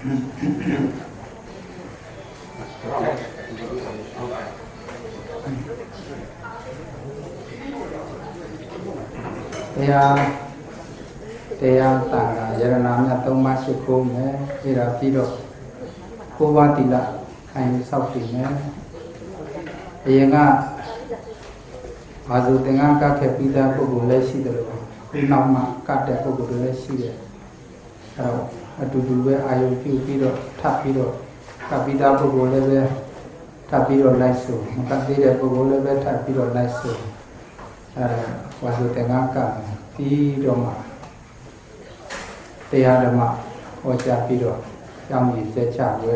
တရားတာရရနာမြတ်သုံးပါးရှိခိုးမယ်အဲ့ဒါပြီးတော့ကိုးပါးတိလခံယူဆောက်တည်မယ်အရင်ကဘာလို့သင်္ကန်းကတ်ခဲ့ပြီးသားပုဂ္ဂိုလ်လည်းရှိတယ်လို့နောက်မှကတ်တဲ့ပုဂ္ဂိုလ်တွေလည်းရှိတယ်အဲ့တော့အတူတူပဲအာယုပြုပြီးတော့ထပ်ပြီးတော့ကတ်ပြီးသားပုဂ္ဂိုလ်လည်းပဲထပ်ပြီးတော့လိုက်ဆိုမကတ်သေးတဲ့ပုဂ္ဂိုလ်လည်းပဲထပ်ပြီးတော့လိုက်ဆိုဘာလို့သင်္ကန်းကတ်ပြီးတော့မှတရားဓမ္မဟောကြားပြီးတော့ကျောင်းကြီးဆက်ချပွဲ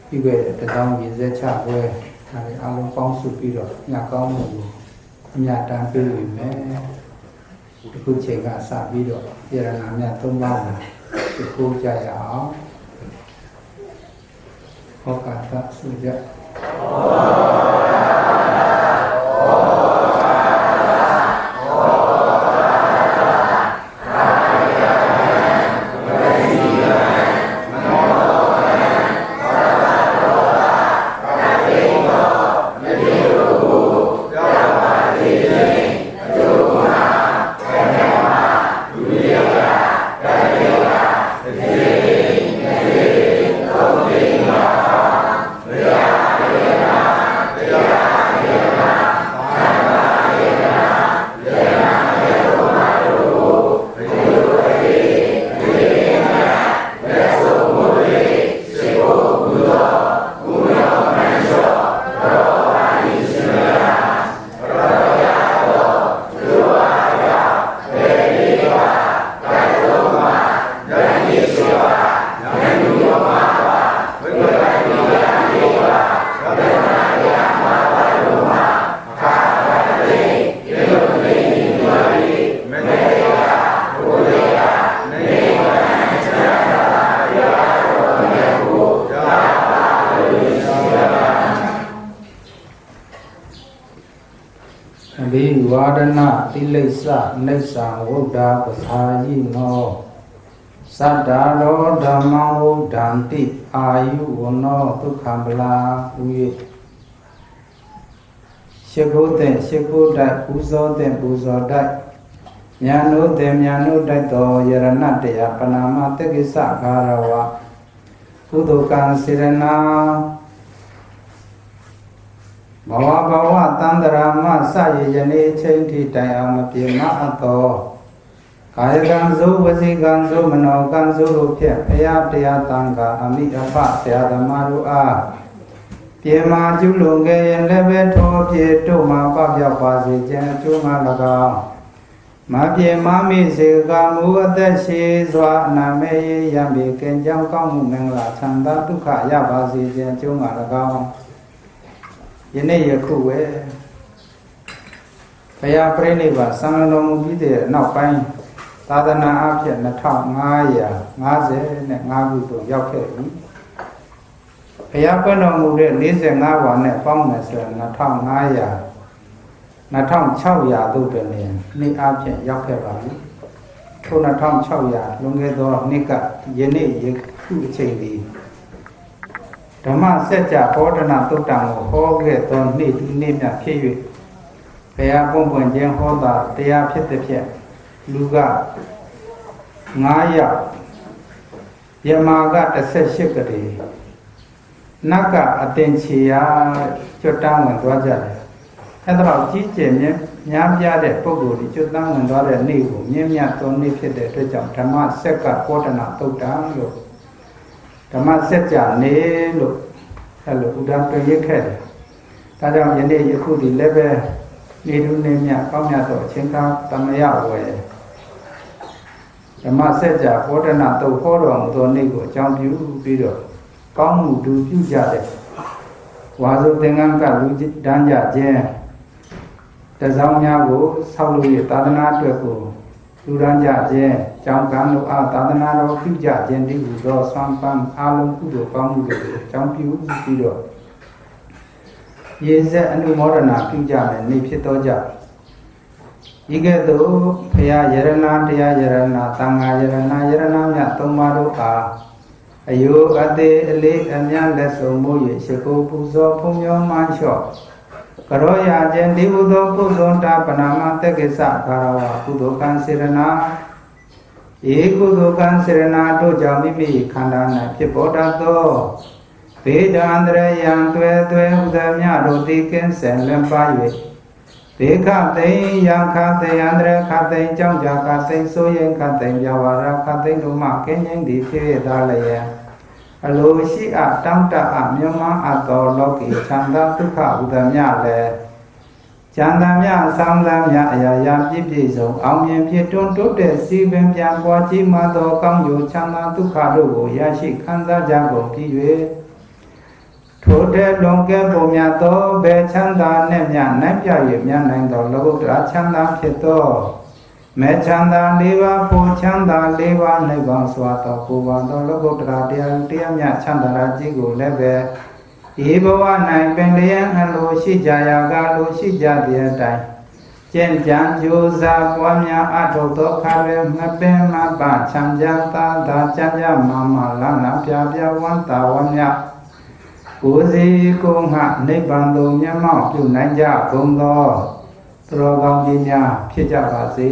ပြီးခဲ့တဲ့တောင်းကြီးဆက်ချပွဲဒါတွေအားလုံးပေါင်းစုပြီးတော့ညကောင်းမှုကိုအမြတ်တမ်းပေးလို့မယ်ဒီခုချိန်ကစပြီးတော့ရရနာမြတ်သုံးပါးကိုကိုးကြရအောင်ဟောကာသဆုကြဝါဒနာတိလိစ္ဆနိစ္စဝုဒ္ဓပသာယိနောသတ္တရောဓမ္မဝုဒ္ဓံတိအာယုဝနောဒုက္ခမလာဥယေရှိခိုးတဲ့ရှိခိုးတိုက်ပူဇော်တဲ့ပူဇော်တိုက်ညာနုတဲ့ညာနုတိုက်တော်ယရဏတရားပနာမတက္ကိစ္စဂါရဝကုသိုလ်ကံစေရနာဘဝဘဝတန္တရာမစရယနေ့ချိန်ထိတိုင်အောင်မပြေမအပ်သောကာယကံစုဝစီကံစုမနောကံစုတို့ဖြင့်ဘုရားတရားတန်ခါအမိအဖဆရာသမားတို့အားပြေမာကျุလွန်ခဲ့ရင်လည်းပဲထိုပြေတို့မှာပပျောက်ပါစေခြင်းအကျိုးမှာ၎င်းမပြေမမိစေကမူအသက်ရှိစွာအနာမေယံပေကံကြောင့်ကောင်းမှုမင်္ဂလာချမ်းသာဒုက္ခရပါစေခြင်းအကျိုးမှာ၎င်းယနေ့ယခုဝဲဘုရားပြိဋိဘံဆံတော်မူပြီးတဲ့နောက်ပိုင်းသာသနာအဖြစ်2555ခုတို့ရောက်ခဲ့ပြီဘုရားပွင့်တော်မူတဲ့45ဝါနဲ့ပေါင်းမယ်ဆိုရင်2600တို့တွင်နေ့အဖြစ်ရောက်ခဲ့ပါပြီထို2600လွန်ခဲ့သောနှစ်ကယနေ့ယခုအချိန်ဒီဓမ္မစัจ जा ဘောဓနာသုတ်တံကိုဟောခဲ့သောနေ့ဒီနေ့မြတ်ဖြစ်၍ဘုရားပွင့်ပွင့်ခြင်းဟောတာတရားဖြစ်တဲ့ဖြင့်လူက9ယောက်ယမက18ကလေးနတ်ကအတင်ချေရာကျွတ်တန်းဝင်သွားကြတယ်အဲ့တော့ကြီးကျယ်များပြားတဲ့ပုဂ္ဂိုလ်ဒီကျွတ်တန်းဝင်သွားတဲ့နေ့ကိုမြင့်မြတ်သောနေ့ဖြစ်တဲ့အတွက်ကြောင့်ဓမ္မစက္ကဘောဓနာသုတ်တံလို့ဓမ္မစัจ जा နေလို့အဲ့လိုဥဒ္ဒပြရခဲ့တယ်ဒါကြောင့်ယနေ့ယခုဒီလည်းပဲနေလူနေမြကောင်းမြတ်သောအချင်းကားတမယဝယ်ဓမ္မစัจ जा ဘောဓနာသုတ်ဟောတော်မူသောနေ့ကိုအကြောင်းပြုပြီးတော့ကောင်းမှုဒုပြုကြတဲ့ဝါစုသင်္ကန်းကလူတန်းကြခြင်းတစောင်းများကိုဆောက်လို့ရသာသနာအတွက်ကိုလူတန်းကြခြင်းကျောင်းကံတို့အားသာသနာတော်ပြုကြခြင်းဒီဟုသောဆွမ်းပန်းအားလုံးကုသိုလ်ကောင်းမှုတွေကိုအကြောင်းပြုပြီးတော့ရေစက်အနုမောဒနာပြုကြမယ်နေဖြစ်သောကြောင့်ဤကဲ့သို့ဘုရားယရဏတရားယရဏသံဃာယရဏယရဏမြတ်သုံးပါးတို့အား အယုအသေးအလေးအမြတ်လက်ဆုံးမို့၍ရှိခိုးပူဇော်ဖုံမျောမှန်းလျှော့ကရောရာခြင်းဒီဟုသောကုသိုလ်တာပနာမတက္ကိစ္စခါရဝကုသိုလ်ကံစေရနာဧကုသိုလ်ကံစေရနာတို့ကြောင့်မိမိခန္ဓာ၌ဖြစ်ပေါ်တတ်သောဘေဒန္တရယံတွဲတွဲဟုသည်မြတို့တိကင်းစင်လင်းပါ၍ဘေခသိယံခသိယံတရခသိကြောင့်ကြာခသိဆိုရင်ခသိပြဝါရခသိတို့မှကင်းငြိမ်းသည်ဖြစ်ရသာလျက်အလိုရှိအတောင့်တအမြမအပ်သောလောကီချမ်းသာဒုက္ခဟုသည်မြလည်းချမ်းသာမြဆောင်းသာမြအရာရာပြည့်ပြည့်စုံအောင်မြင်ပြည့်တွန်းတိုးတဲ့စီပင်ပြန်ပွားကြီးမှသောကောင်းကျိုးချမ်းသာဒုက္ခတို့ကိုရရှိခံစားကြကုန်ပြီး၍ထိုတဲ့လွန်ကဲပုံမြတ်သောဘေချမ်းသာနှင့်မြနိုင်ပြ၍မြနိုင်သောလောကုတ္တရာချမ်းသာဖြစ်သောမေချမ်းသာ၄ပါးပုံချမ်းသာ၄ပါးနိဗ္ဗာန်စွာသောပူပန်သောလောကုတ္တရာတရားမြတ်ချမ်းသာရာကြီးကိုလည်းပဲဒီဘဝ၌ပင်လျက်အလိုရှိကြရာကလိုရှိကြသည့်အတိုင်းကျင့်ကြံကြိုးစားပွားများအထောက်သောခါလည်းမပင်မပချမ်းသာသာချမ်းသာမမလန်းလန်းပြပြဝမ်းသာဝမ်းမြောက်ကိုယ်စီကိုယ်ငှနိဗ္ဗာန်သို့မျက်မှောက်ပြုနိုင်ကြကုန်သောသူတော်ကောင်းကြီးများဖြစ်ကြပါစေ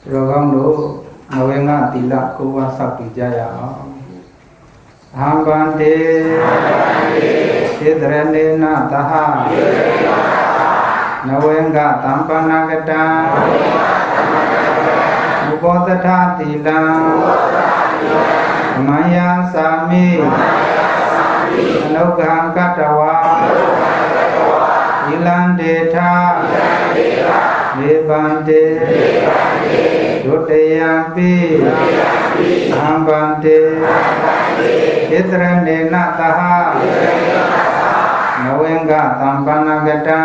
သူတော်ကောင်းတို့ငဝေငါတိလကိုဝါဆောက်တည်ကြရအောင်အာဘန္တေသေတရဏေနသဟနဝေင္ကတံပနာကတံဥပောတထတိလံမယသာမိအနုကံကတဝါဣလံဒေထမေဗန္တေဒုတယံပိအံဗန္တေဣတရဏေနသဟနဝေင္ကတံပနာကတံ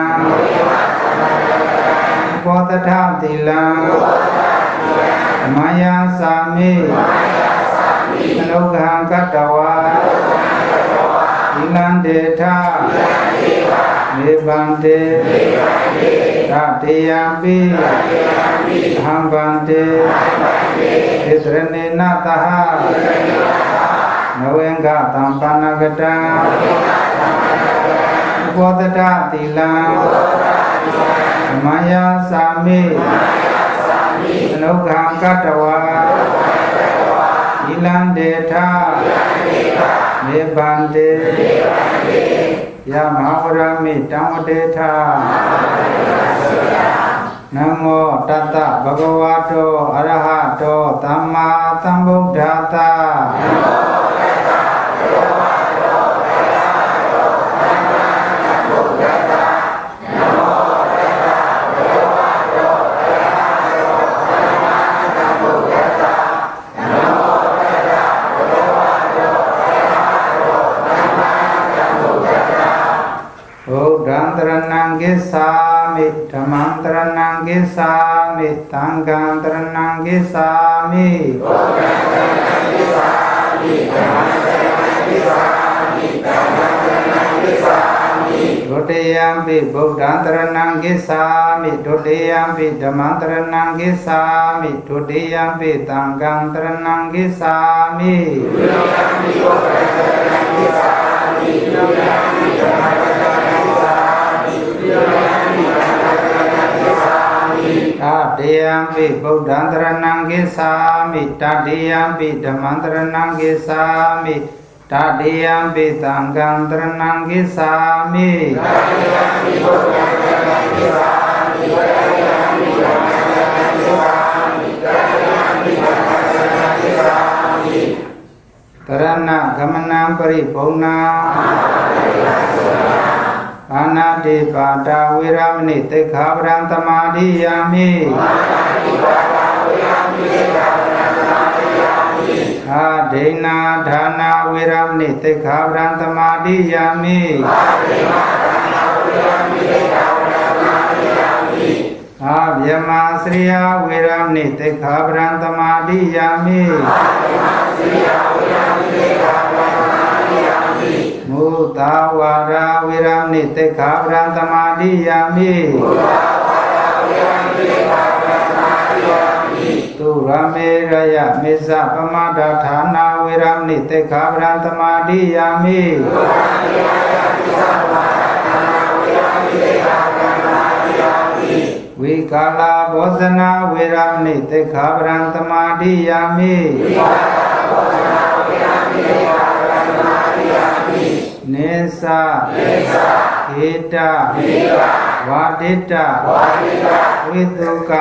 ပောတထတိလံမယသာမိအနုကံကတဝါဣလံဒေထမေဗန္တေတတေယံပိအံဗန္တေဣတရဏေနသဟနဝေင္ကတံပနာကတံပောတထတိလံမယသာမိအနုကံကတဝါဣလံဒေထမေဗန္တေယမဟာဗရမိတံဝတေထနမောတတ္တဗဂဝတောအရဟတောသမ္မာသမ္ဗုဒ္ဓတ္တတရဏံကိသာမိဓမ္မံတရဏံကိသာမိသံဃံတရဏံကိသာမိဘုဒ္ဓံတရဏံကိသာမိဓမ္မံတရဏံကိသာမိသံဃံတရဏံကိသာမိဒုတိယံပိဗုဒ္ဓံတရဏံကိသာမိဒုတိယံပိဓမ္မံတရဏံကိသာမိဒုတိယံပိသံဃံတရဏံကိသာမိဒုတိယံပိဗုဒ္ဓံတရဏံကိသာမိဒုတိယံပိဓမ္မံတရဏံကိသာတတေယံပိဗုဒ္ဓံတရဏံကိသာမိတတေယံပိဓမ္မံတရဏံကိသာမိတတေယံပိသံဃံတရဏံကိသာမိတတေယံပိဗုဒ္ဓံတရဏံကိသာမိတတေယံပိဓမ္မံတရဏံကိသာမိတတေယံပိသံဃံတရဏံကိသာမိတရဏဂမနံပရိပုဏ္ဏအာနာတိပါဒဝေရမဏိသိက္ခာပဒံသမာဓိယာမိအာနာတိပါဒဝေရမဏိသိက္ခာပဒံသမာဓိယာမိအာဒိဏဒါနာဝေရမဏိသိက္ခာပဒံသမာဓိယာမိအာဒိဏဒါနာဝေရမဏိသိက္ခာပဒံသမာဓိယာမိအာဗျမစရိယဝေရမဏိသိက္ခာပဒံသမာဓိယာမိအာဗျမစရိယဝေရမဏိသိက္ခာပဒံသမာဓိယာမိမုသာဝါရဝေ ရမိတေခာပရံသမာဓိယာမိသူရမေရယမေဇပမဒဌာနာဝေရမိတေခာပရံသမာဓိယာမိဝိကာလဘောဇနာဝေရမိတေခာပရံသမာဓိယာမိနေသဟေတဝါဒိတဝိတုက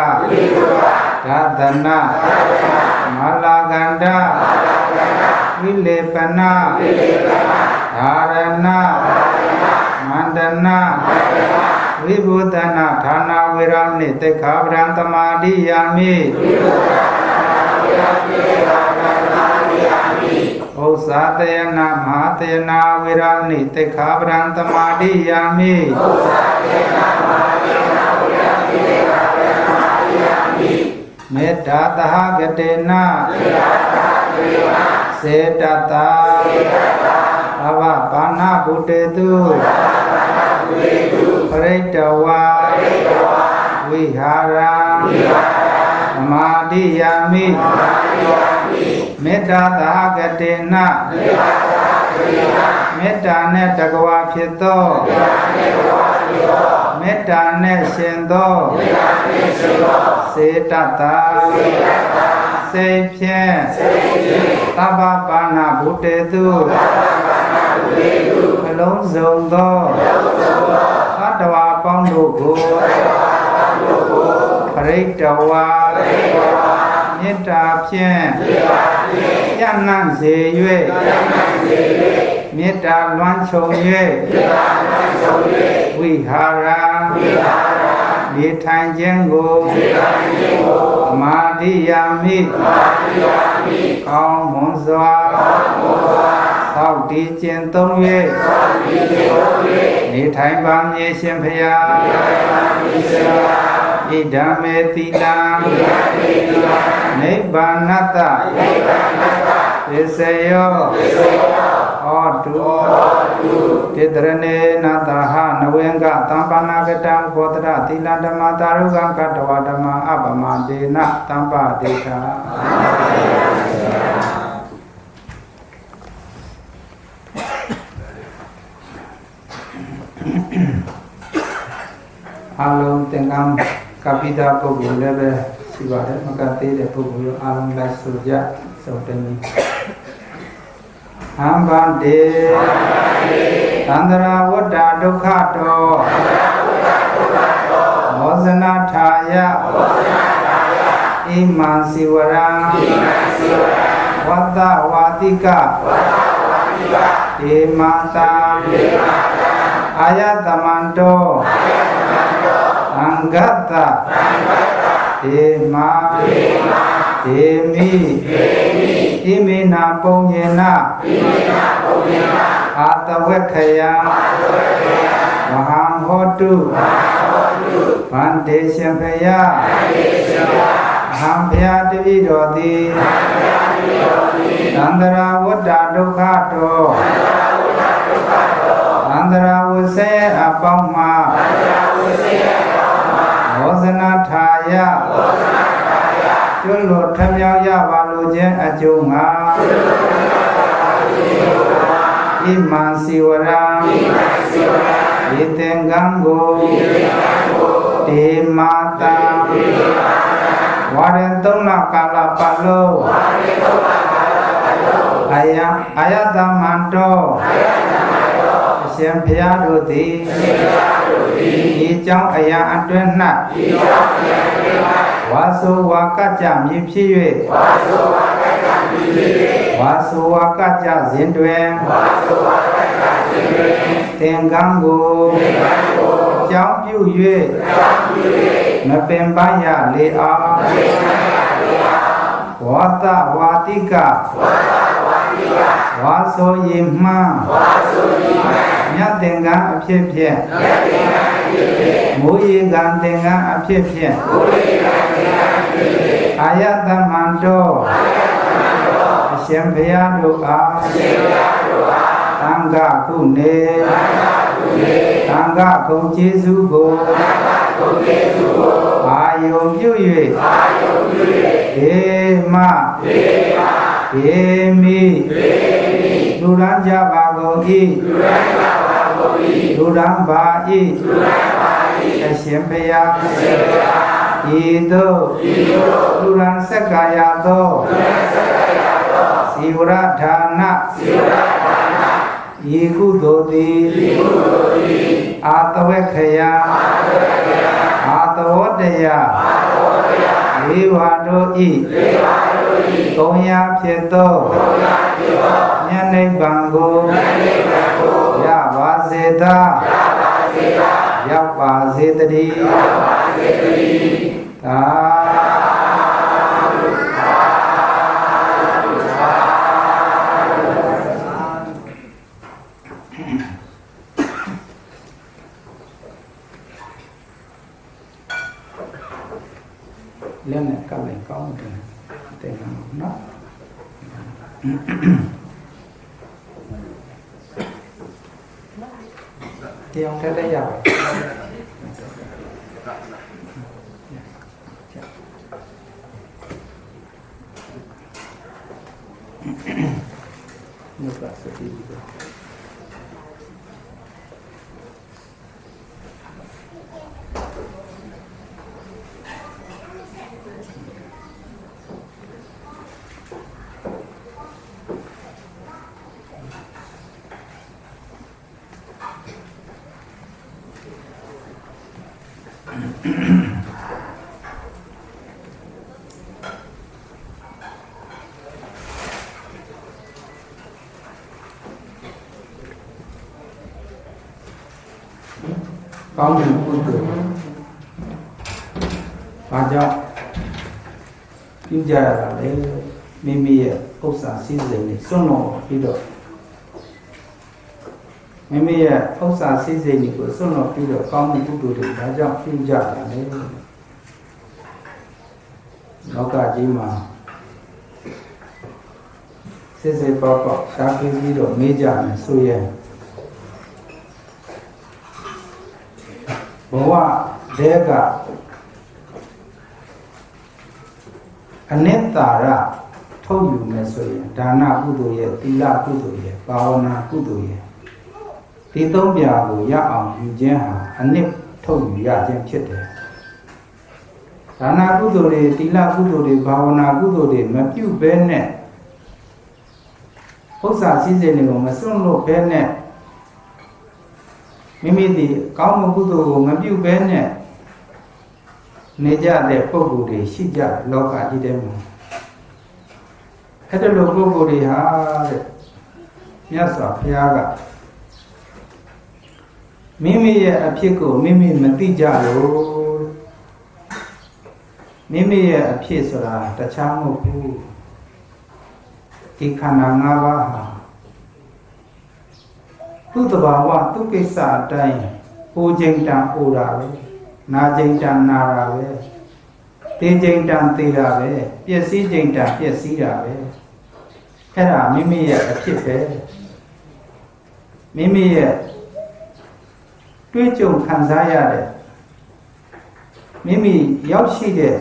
ဒါသနာမာလာကန္ဒဝိလေပနာဓာရဏမန္တနာဝိဘုဒနာဌာနာဝေရမိတေခာပရံသမာဓိယာမိဥစ္စာတယနာမဟာတယနာဝေရမိတေခာပရံသမာဓိယာမိမေတ္တာသဟဂတေနစေတတာဘဝပါဏဗုတေတုပရိတဝါဝိဟာရသမာဓိယာမိမေတ္တာသဟဂတေနမေတ္တာနဲ့တကဝါဖြစ်သောမေတ္တာနဲ့ရှင်သောစေတတာစိတ်ဖြင့်သဗ္ဗပါဏဗုတေတုအလုံးစုံသောသတ္တဝါပေါင်းတို့ကိုပရိတဝါမေတ္တာဖြင့်ပြန့်နှံ့စေ၍မေတ္တာလွှမ်းခြုံ၍ဝိဟာရနေထိုင်ခြင်းကိုမာဓိယာမိကောင်းမွန်စွာသောက်တည်ကျင့်သုံး၍နေထိုင်ပါမည်ရှင်ဖျားဣဒံမေတိတံနိဗ္ဗာနတ္တသစ္စယောဟောတုတေတရဏေနတဟနဝေင္ကသံပါဏကတံဘောတရသီလဓမ္မတာရုကံကတဝဓမ္မအပမတေနသံပတေသာအားလုံးသင်္ကန်းကပိတာပုဂ္ဂိုလ်လည်းပဲရှိပါတယ်မကသေးတဲ့ပုဂ္ဂိုလ်အားလုံးလိုက်ဆိုကြစုံတင်ပြီးဟံဗန္တေသန္တရာဝတ္တဒုက္ခတောမောဇနာထာယဣမံစီဝရံဝတ္တဝါတိကဧမံတံအာယတမန္တောအံဂတ္တဧမံဒေမိဣမေနာပုံညေနအာတဝက္ခယံမဟံဟောတုဗန္တေရှင်ဖယအဟံဖယတပိတော်တိသန္တရာဝတ္တဒုက္ခတောသန္တရာဝစေအပေါင်းမှာမောဇနာထာယကျွလွတ်ထမြောက်ရပါလိုခြင်းအကျိုးငါဣမံစီဝရံဤသင်္ကန်းကိုတေမာတံဝါရင်သုံးလကာလပတ်လုံးအာယတမန္တောအရှင်ဘုရားတို့သည်ဤကြောင့်အရာအတွင်း၌ဝါဆိုဝါကကြမြည်ဖြစ်၍ဝါဆိုဝါကကြစဉ်တွင်သင်္ကန်းကိုကြောင်းပြု၍မပင်ပန်းရလေအောင်ဝါတဝါတိကဝါဆိုရင်မှန်မြတ်သင်္ကန်းအဖြစ်ဖြင့်မိုးရေကံသင်္ကန်းအဖြစ်ဖြင့်အာယတမန္တောအရှင်ဘုရားတို့အား သံဃာကုနေသံဃာဂုံကျေးဇူးကိုအာယုံပြု၍ဒေမဒေမိလူရန်ကြပါကုန်၏လူရန်ပါ၏အရှင်ဘုရားဤသို့လူရန်စက္ကာယသောစီဝရဌာနဤကုသိုလ်သည်အာတဝေခယအာတဝတ္တယလေးပါးတို့ဤသုံးရာဖြစ်သောဉာဏ်နိဗ္ဗာန်ကိုရပါစေသာရောက်ပါစေတည်းသာလက်နဲ့ကပ်လိုက်ကောင်းတယ်တဲ့နော်တရားထက်တဲ့ရပါမြတ်စွာဘုရားကောင်းတဲ့ပုဂ္ဂိုလ်ဘာကြောင့်ပြုကြရတာလဲမိမိရဲ့ဥစ္စာစည်းစိမ်တွေစွန့်လွတ်ပြီးတော့မိမိရဲ့ဥစ္စာစည်းစိမ်တွေကိုစွန့်လွတ်ပြီးတော့ကောင်းတဲ့ပုဂ္ဂိုလ်တွေဘာကြောင့်ပြုကြတာလဲလောကကြီးမှာစစ်စစ်ပေါက်ပေါက်ရှားပြီးတော့မေးကြမယ်ဆိုရင်ဘဝတဲကအနိတ္တာရထုတ်ယူမယ်ဆိုရင်ဒါနကုသိုလ်ရဲ့သီလကုသိုလ်ရဲ့ဘာဝနာကုသိုလ်ရဲ့ဒီသုံးပြားကိုရအောင်ယူခြင်းဟာအနိတ္ထုတ်ယူရခြင်းဖြစ်တယ်ဒါနကုသိုလ်တွေသီလကုသိုလ်တွေဘာဝနာကုသိုလ်တွေမပြုဘဲနဲ့ဥစ္စာစည်းစိမ်တွေကိုမစွန့်လို့ဘဲနဲ့မိမိဒီကောင်းမှုကုသိုလ်ကိုမပြုဘဲနဲ့နေကြတဲ့ပုဂ္ဂိုလ်တွေရှိကြလောကကြီးထဲမှာအဲ့ဒီလိုပုဂ္ဂိုလ်တွေဟာတဲ့မြတ်စွာဘုရားကမိမိရဲ့အဖြစ်ကိုမိမိမသိကြလို့မိမိရဲ့အဖြစ်ဆိုတာတခြားမဟုတ်ဘူးဒီခန္ဓာ၅ပါးဟာသူ့တဘာဝသူ့ကိစ္စအတိုင်းဟိုချိန်တန်ဟိုတာပဲနာချိန်တန်နာတာပဲသိချိန်တန်သိတာပဲပျက်စီးချိန်တန်ပျက်စီးတာပဲအဲ့ဒါမိမိရဲ့အဖြစ်ပဲမိမိရဲ့တွေးကြုံခံစားရတဲ့မိမိရောက်ရှိတဲ့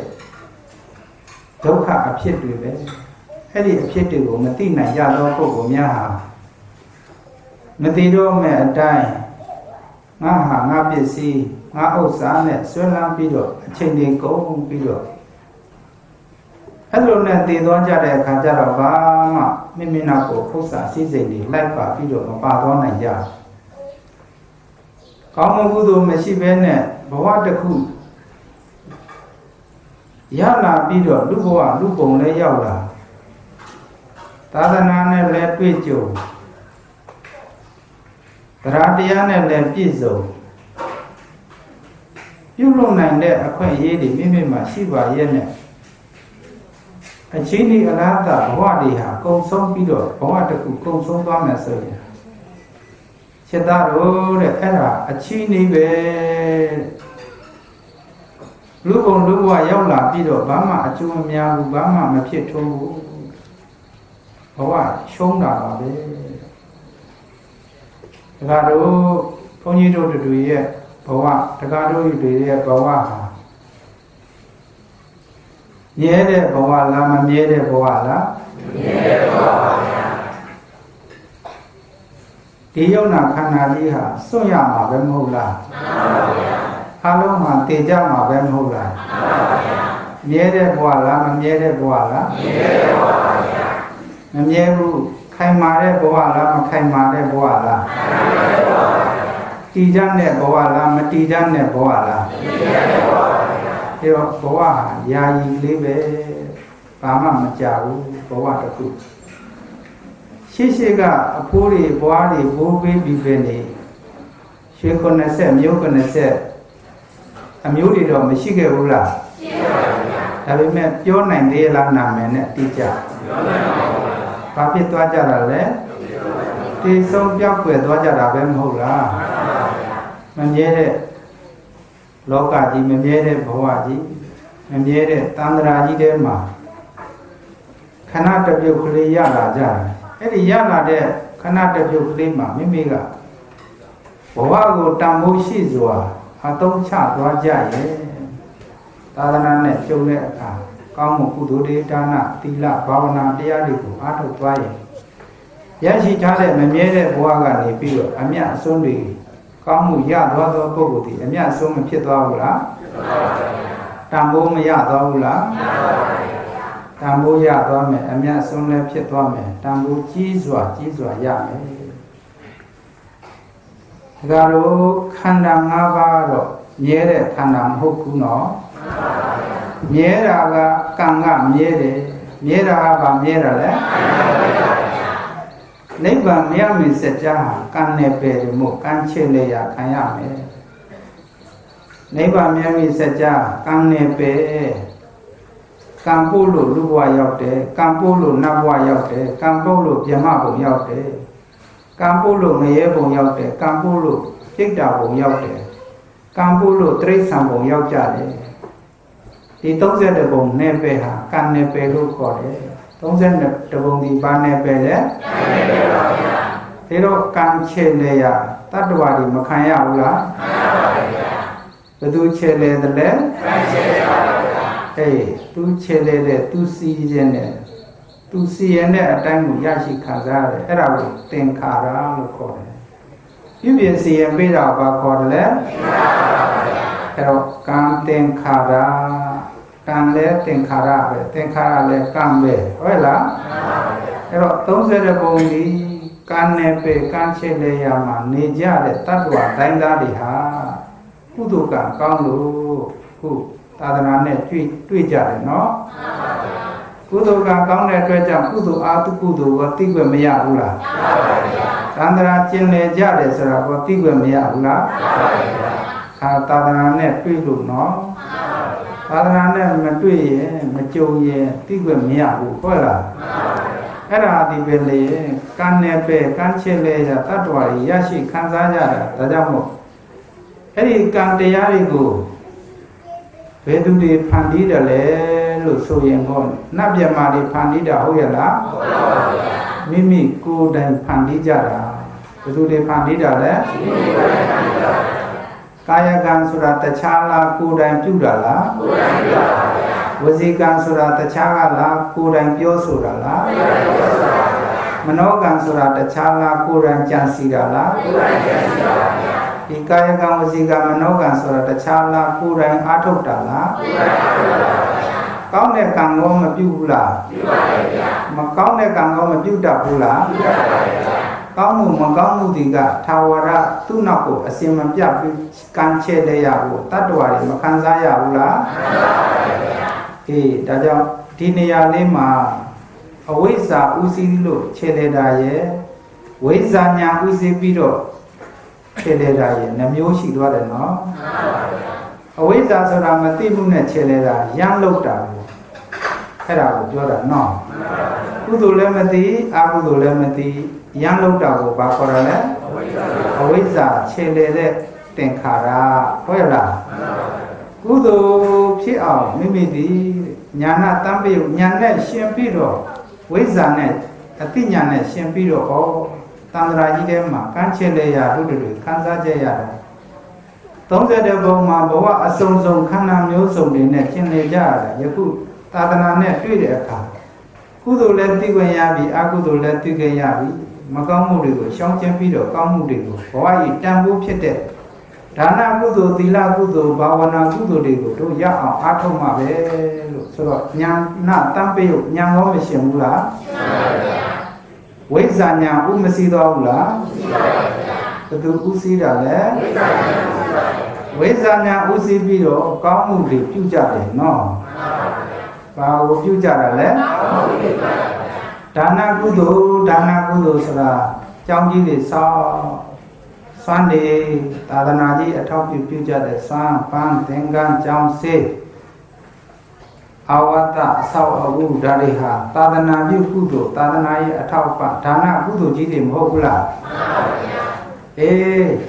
ဒုက္ခအဖြစ်တွေပဲအဲ့ဒီအဖြစ်တွေကိုမသိနိုင်ကြသောပုဂ္ဂိုလ်များဟာမသိတော့မဲ့အတိုင်းငါဟာငါပစ္စည်းငါဥစ္စာနဲ့ဆွဲလန်းပြီးတော့အချိန်တွေကုန်ပြီးတော့အဲ့လိုနဲ့တည်သွားကြတဲ့အခါကျတော့ဘာမှမိမိနောက်ကိုဥစ္စာစည်းစိမ်တွေလိုက်ပါပြီးတော့မပါသွားနိုင်ကြကောင်းမှုကုသိုလ်မရှိဘဲနဲ့ဘဝတစ်ခုရလာပြီးတော့လူဘဝလူပုံလည်းရောက်လာသာသနာနဲ့လည်းတွေ့ကြုံတရားတရားနဲ့လည်းပြည့်စုံပြုလုပ်နိုင်တဲ့အခွင့်အရေးတွေမိမိမှာရှိပါရဲ့နဲ့အချင်းဒီအလားတာဘဝတွေဟာကုံဆုံးပြီးတော့ဘဝတစ်ခုကုံဆုံးသွားမယ်ဆိုရင်ချက်သားတို့တဲ့အဲ့ဒါအချင်းနေပဲလူပုံလူဘဝရောက်လာပြီးတော့ဘာမှအကျိုးမများဘူးဘာမှမဖြစ်ထွန်းဘူးဘဝရှုံးတာပါပဲ ဒါကတော့ဘုန်းကြီးတို့တွေရဲ့ဘဝဒါကတော့တွေရဲ့ဘဝဟာမြဲတဲ့ဘဝလားမမြဲတဲ့ဘဝလားမြဲတဲ့ဘဝပါဗျာဒီယုံနာခန္ဓာကြီးဟာစွန့်ရမှာပဲမဟုတ်လားမှန်ပါဗျာအလုံးမှာတည်ကြမှာပဲမဟုတ်လားမှန်ပါဗျာမြဲတဲ့ဘဝလားမမြဲတဲ့ဘဝလားမြဲတဲ့ဘဝပါဗျာမမြဲဘူးခိုင်မာတဲ့ဘဝလားမခိုင်မာတဲ့ဘဝလားခိုင်မာတဲ့ဘဝပါဗျာတည်ကြတဲ့ဘဝလားမတည်ကြတဲ့ဘဝလားတည်ကြတဲ့ဘဝပါဗျာဒီတော့ဘဝဟာယာယီလေးပဲဘာမှမကြဘူးဘဝတစ်ခုရှိကအဖိုးတွေဘွားတွေဘိုးဘေးပြီးပဲနေရွှေ90မျိုး90အမျိုးတွေတော့မရှိခဲ့ဘူးလားရှိပါဘူးဗျာဒါပေမဲ့ပြောနိုင်သေးလားနာမည်နဲ့တိကျပြောနိုင်ပါဘူးဗျာဘာဖြစ်သွားကြတာလဲဒီဆုံးပြောက်ွယ်သွားကြတာပဲမဟုတ်လားမှန်ပါဗျာမမြဲတဲ့လောကကြီးမမြဲတဲ့ဘဝကြီးမမြဲတဲ့တန်ត្រာကြီးထဲမှာခဏတပြုတ်ကလေးရလာကြတယ်အဲ့ဒီရလာတဲ့ခဏတပြုတ်ကလေးမှာမိမိကဘဝကိုတန်ဖိုးရှိစွာအသုံးချသွားကြရဲ့သာသနာနဲ့ကျုံတဲ့အခါကောင်းမှုကုသိုလ်တွေဒါနသီလဘာဝနာတရားတွေကိုအားထုတ်သွားရဲ့ရရှိထားတဲ့မမြဲတဲ့ဘဝကနေပြီးတော့အမြတ်အစွန်းတွေကောင်းမှုရသွားသောပုဂ္ဂိုလ်ဒီအမြတ်အစွန်းမဖြစ်သွားဘူးလားဖြစ်သွားပါဘူးတန်ဖိုးမရသွားဘူးလားမရပါဘူးတန်ဖိုးရသွားမယ်အမြတ်ဆုံးလည်းဖြစ်သွားမယ်တန်ဖိုးကြီးစွာရမယ်ဒါကတော့ခန္ဓာ၅ပါးတော့မြဲတဲ့ခန္ဓာမဟုတ်ဘူးနော်မြဲတာကကံကမြဲတယ်မြဲတာကဘာမြဲတာလဲနိဗ္ဗာန်မရမီစကြာကံနဲ့ပယ်တယ်မို့ကံချေလေရခံရမယ်နိဗ္ဗာန်မရမီစကြာကံနဲ့ပယ်ကံပို့လို့လူဘဝရောက်တယ်ကံပို့လို့နတ်ဘဝရောက်တယ်ကံပို့လို့ဗြဟ္မဘုံရောက်တယ်ကံပို့လို့ငရဲဘုံရောက်တယ်ကံပို့လို့ပြိတ္တာဘုံရောက်တယ်ကံပို့လို့တိရစ္ဆာန်ဘုံရောက်ကြတယ်ဒီ32ဘုံနဲ့ပဲဟာကံနဲ့ပဲလို့ခေါ်တယ်32ဘုံဒီဘာနဲ့ပဲလဲကံနဲ့ပဲပါဗျာဒါတော့ကံချေလေရတတ္တဝါတွေမခံရဘူးလားခံရပါဗျာဘယ်သူချေလေတယ်လဲကံချေလေပါဗျာအေးသူချေလေတဲ့သူစီးခြင်းနဲ့သူစီရင်တဲ့အတိုင်းကိုရရှိခံစားရတယ်အဲ့ဒါကိုသင်္ခါရလို့ခေါ်တယ်ပြုပြင်စီရင်ပေးတာဘာခေါ်တယ်လဲသင်္ခါရပါဗျာအဲ့တော့ကံသင်္ခါရကံလည်းသင်္ခါရပဲသင်္ခါရလည်းကံပဲဟုတ်လားအဲ့တော့30ဘုံဒီကံနဲ့ပဲကံချေလေရမှာနေကြတဲ့တ attva တိုင်းသားတွေဟာကုသိုလ်ကံကောင်းလို့ခုသာသနာနဲ့တွေ့ကြတယ်နော်ကုသိုလ်ကံကောင်းတဲ့အတွက်ကြောင့်ကုသိုလ်အာတုကုသိုလ်ကိုသိခွင့်မရဘူးလားရပါဗျာသန္တရာကျင်လေကြတယ်ဆိုတာကိုသိခွင့်မရဘူးလားရပါဗျာသာသနာနဲ့တွေ့လို့နော်သာသနာနဲ့မတွေ့ရင်မကြုံရင်သိခွင့်မရဘူးဟုတ်လားအဲ့ဒါဒီပဲလေကံနဲ့ပဲကံချစ်လေကြတတ္တဝါတွေရရှိခံစားကြတာဒါကြောင့်မို့အဲ့ဒီကံတရားတွေကိုဘယ်သူတွေဖန်တီးတယ်လဲလို့ဆိုရင်ဟောနတ်မြတ်မာတွေဖန်တီးတာဟုတ်ရဲ့လားဟုတ်ပါဘူးဗျာမိမိကိုယ်တိုင်ဖန်တီးကြတာဘယ်သူတွေဖန်တီးတာလဲမိမိကိုယ်တိုင်ဖန်တီးတာကာယကံဆိုတာတခြားလားကိုယ်တိုင်ပြုတာလားကိုယ်တိုင်ပြုတာပါဗျာဝစီကံဆိုတာတခြားကလားကိုယ်တိုင်ပြောဆိုတာလားကိုယ်တိုင်ပြောဆိုတာပါဗျာမနောကံဆိုတာတခြားလားကိုယ်တိုင်ကြံစည်တာလားကိုယ်တိုင်ကြံစည်တာပါဗျာဒီကာယကံဝစီကံမနောကံဆိုတာတခြားလားကိုယ်တိုင်အားထုတ်တာလားကိုယ်တိုင်အားထုတ်တာပါဗျာကောင်းတဲ့ကံကောမပြုဘူးလားပြုပါရဲ့ဗျာမကောင်းတဲ့ကံကောမပြုတတ်ဘူးလားပြုတတ်ပါရဲ့ဗျာကောင်းမှုမကောင်းမှုတွေကသာဝရသူ့နောက်ကိုအစင်မပြတ်ပြီးကံချဲ့လဲရဖို့တတ္တဝါတွေမခံစားရဘူးလားခံစားပါရဲ့ဗျာအေးဒါကြောင့်ဒီနေရာလေးမှာအဝိဇ္ဇာဥစည်းလို့ချဲ့လဲတာရဲ့ဝိဇ္ဇာညာဥစည်းပြီးတော့ချဲ့လဲတာရဲ့နှမျိုးရှိသွားတယ်နော်မှန်ပါဗျာအဝိဇ္ဇာဆိုတာမသိမှုနဲ့ချဲ့လဲတာရမ်းလောက်တာကိုအဲ့ဒါကိုပြောတာနော်မှန်ပါဗျာကုသိုလ်လည်းမသိအကုသိုလ်လည်းမသိရမ်းလောက်တာကိုဘာခေါ်ရလဲအဝိဇ္ဇာချေလေတဲ့သင်္ခါရဟုတ်ရလားကုသိုလ်ဖြစ်အောင်မိမိဒီညာနာတံပယညာနဲ့ရှင်ပြီးတော့ဝိဇ္ဇာနဲ့အတိညာနဲ့ရှင်ပြီးတော့ဩတ န္တရာကြီးထဲမှာကမ်းခြေလေရာတို့တွေခန်းစားကြရတယ်30ဘုံမှာဘဝအစုံစုံခန္ဓာမျိုးစုံတွေနဲ့ကျင်နေကြရတယ်ယခုသာသနာနဲ့တွေ့တဲ့အခါကုသိုလ်လည်းသိခွင့်ရပြီအကုသိုလ်လည်းသိခွင့်ရပြီမကောင်းမှုတွေကိုရှောင်ကျဉ်ပြီးတော့ကောင်းမှုတွေကိုဘဝကြီးတန်ဖိုးဖြစ်တဲ့ဒါနကုသိုလ်သီလကုသိုလ်ဘာဝနာကုသိုလ်တွေကိုတို့ရအောင်အားထုတ်မှာပဲလို့ဆိုတော့ဉာဏ်နာတမ်းပယုတ်ဉာဏ်ရောမရှင်ဘူးလားဝိဇ္ဇာဉာဏ်ဥမစီတော်ဘူးလားဘယ်သူဥစည်းတာလဲဝိဇ္ဇာဉာဏ်ဥစည်းပြီးတော့ကောင်းမှုတွေပြုကြတယ်နော်ဘာကိုပြုကြတာလဲဒါနကုသိုလ်ဆိုတာကြောင်းကြီးတွေစောင့်စွမ်းနေသာသနာကြီးအထောက်ပြုကြတဲ့စွမ်းပန်းသင်္ကန်းကြောင်းစေအဝတ္တအဆောက်အဦဒါတွေဟာသာသနာပြုကုသိုလ်သာသနာရဲ့အထောက်ပံ့ဒါနကုသိုလ်ကြီးတွေမဟုတ်ဘူးလား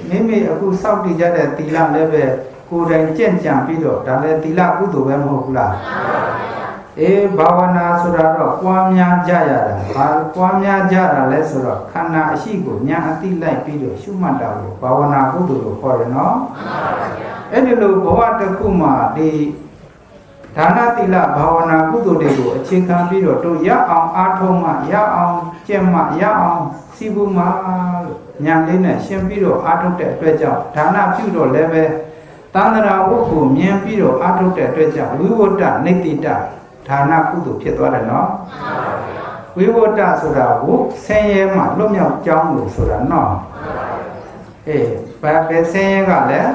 မိမိအခုစောင့်တည်ကြတဲ့သီလလည်းပဲကိုယ်တိုင်ကြင့်ကြံပြီးတော့ဒါလည်းသီလကုသိုလ်ပဲမဟုတ်ဘူးလားဘာဝနာဆိုတာတော့ပွားများကြရတာဘာပွားများကြတာလဲဆိုတော့ခန္ဓာအရှိကိုဉာဏ်အသိလိုက်ပြီးတော့ရှုမှတ်တာကိုဘာဝနာကုသိုလ်လို့ခေါ်တယ်နော်အဲ့ဒီလိုဘဝတစ်ခုမှာဒီဒါနသီလဘာဝနာကုသိုလ်တွေကိုအခြေခံပြီးတော့တို့ရအောင်အားထုတ်မှရအောင်ကျင့်မှရအောင်စီးပူးမှလို့ဉာဏ်လေးနဲ့ရှင်းပြီးတော့အားထုတ်တဲ့အတွက်ကြောင့်ဒါနပြုတော့လည်းပဲသန္တရာဝတ်ကိုမြင်ပြီးတော့အားထုတ်တဲ့အတွက်ကြောင့်ဝိဝတ္တနိတ္တိတဒါနကုသိုလ်ဖြစ်သွားတယ်နော်ဝိဝတ္တဆိုတာကိုဆင်းရဲမှလွတ်မြောက်ကြောင်းလို့ဆိုတာနော်ဘာပဲဆင်းရဲကလည်း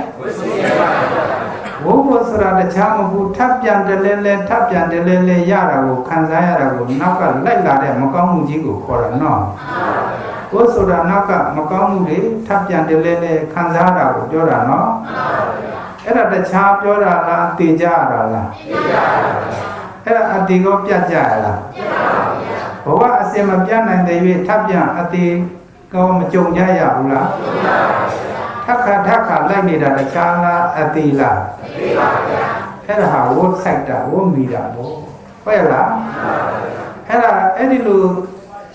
ဝိဝတ္တဆိုတာတခြားမဟုတ်ထပ်ပြန်တယ်လဲထပ်ပြန်တယ်လဲရတာကိုခံစားရတာကိုနောက်ကလိုက်လာတဲ့မကောင်းမှုကြီးကိုခေါ်တာနော်ဝိဆိုတာနောက်ကမကောင်းမှုတွေထပ်ပြန်တယ်လဲခံစားတာကိုပြောတာနော်အဲ့ဒါတခြားပြောတာလားသိကြရတာလားသိကြရပါဘူးအဲ့ဒါအတေကောပြတ်ကြရလားပြတ်ပါဘူးဘဝအစင်မပြတ်နိုင်တဲ့၍ထပ်ပြန်အတေကောမကြုံကြရဘူးလားကြုံပါဘူးထပ်ခါလိုက်နေတာတခြားလားအတေလားအတေပါဗျာအဲ့ဒါဟာဝတ်ဆိုင်တာဝတ်မိတာပေါ့ဟုတ်လားအဲ့ဒီလို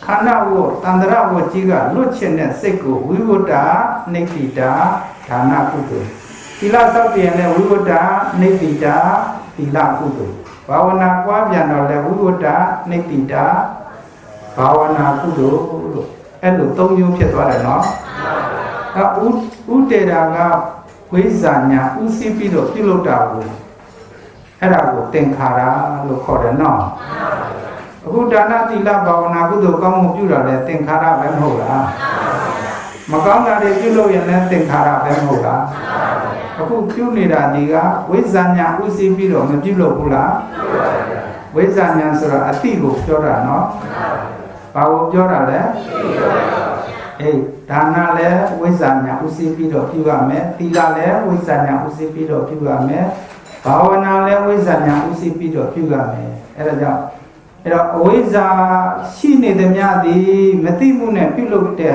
ခန္ဓာဝတ်တန္တရဝတ်ကြီးကလွတ်ချင်တဲ့စိတ်ကိုဝိဝတ္တနိတိတာဒါနကုသိုလ်သီလစောင့်ပြန်တဲ့ဝိဝတ္တနိတိတာသီလကုသိုလ်ဘာဝနာပွားပြန်တော့လေဝိဝတ္တနိတ္တိတာဘာဝနာကုသိုလ်လို့အဲ့လို၃မျိုးဖြစ်သွားတယ်နော်ဥတေတာကဝိဇ္ဇာညာဥသိပြီးတော့ပြုလုပ်တာကိုအဲ့ဒါကိုသင်္ခါရလို့ခေါ်တယ်နော်အခုဒါနသီလဘာဝနာကုသိုလ်ကောင်းမှုပြုတာလေသင်္ခါရပဲမဟုတ်လားမကောင်းတာတွေပြုလုပ်ရင်လည်းသင်္ခါရပဲမဟုတ်လားအခုပြုနေတာဒီကဝိဇ္ဇာညာဥသိပြီးတော့မပြုလုပ်ဘူးလားဝိဇ္ဇာညာဆိုတာအတိကိုပြောတာနော်ဘာကိုပြောတာလဲဒါနလည်းဝိဇ္ဇာညာဥသိပြီးတော့ပြုရမယ်သီလလည်းဝိဇ္ဇာညာဥသိပြီးတော့ပြုရမယ်ဘာဝနာလည်းဝိဇ္ဇာညာဥသိပြီးတော့ပြုရမယ်အဲ့ဒါကြောင့်အဝိဇ္ဇာရှိနေတဲ့မြတ်သည်မသိမှုနဲ့ပြုလုပ်တဲ့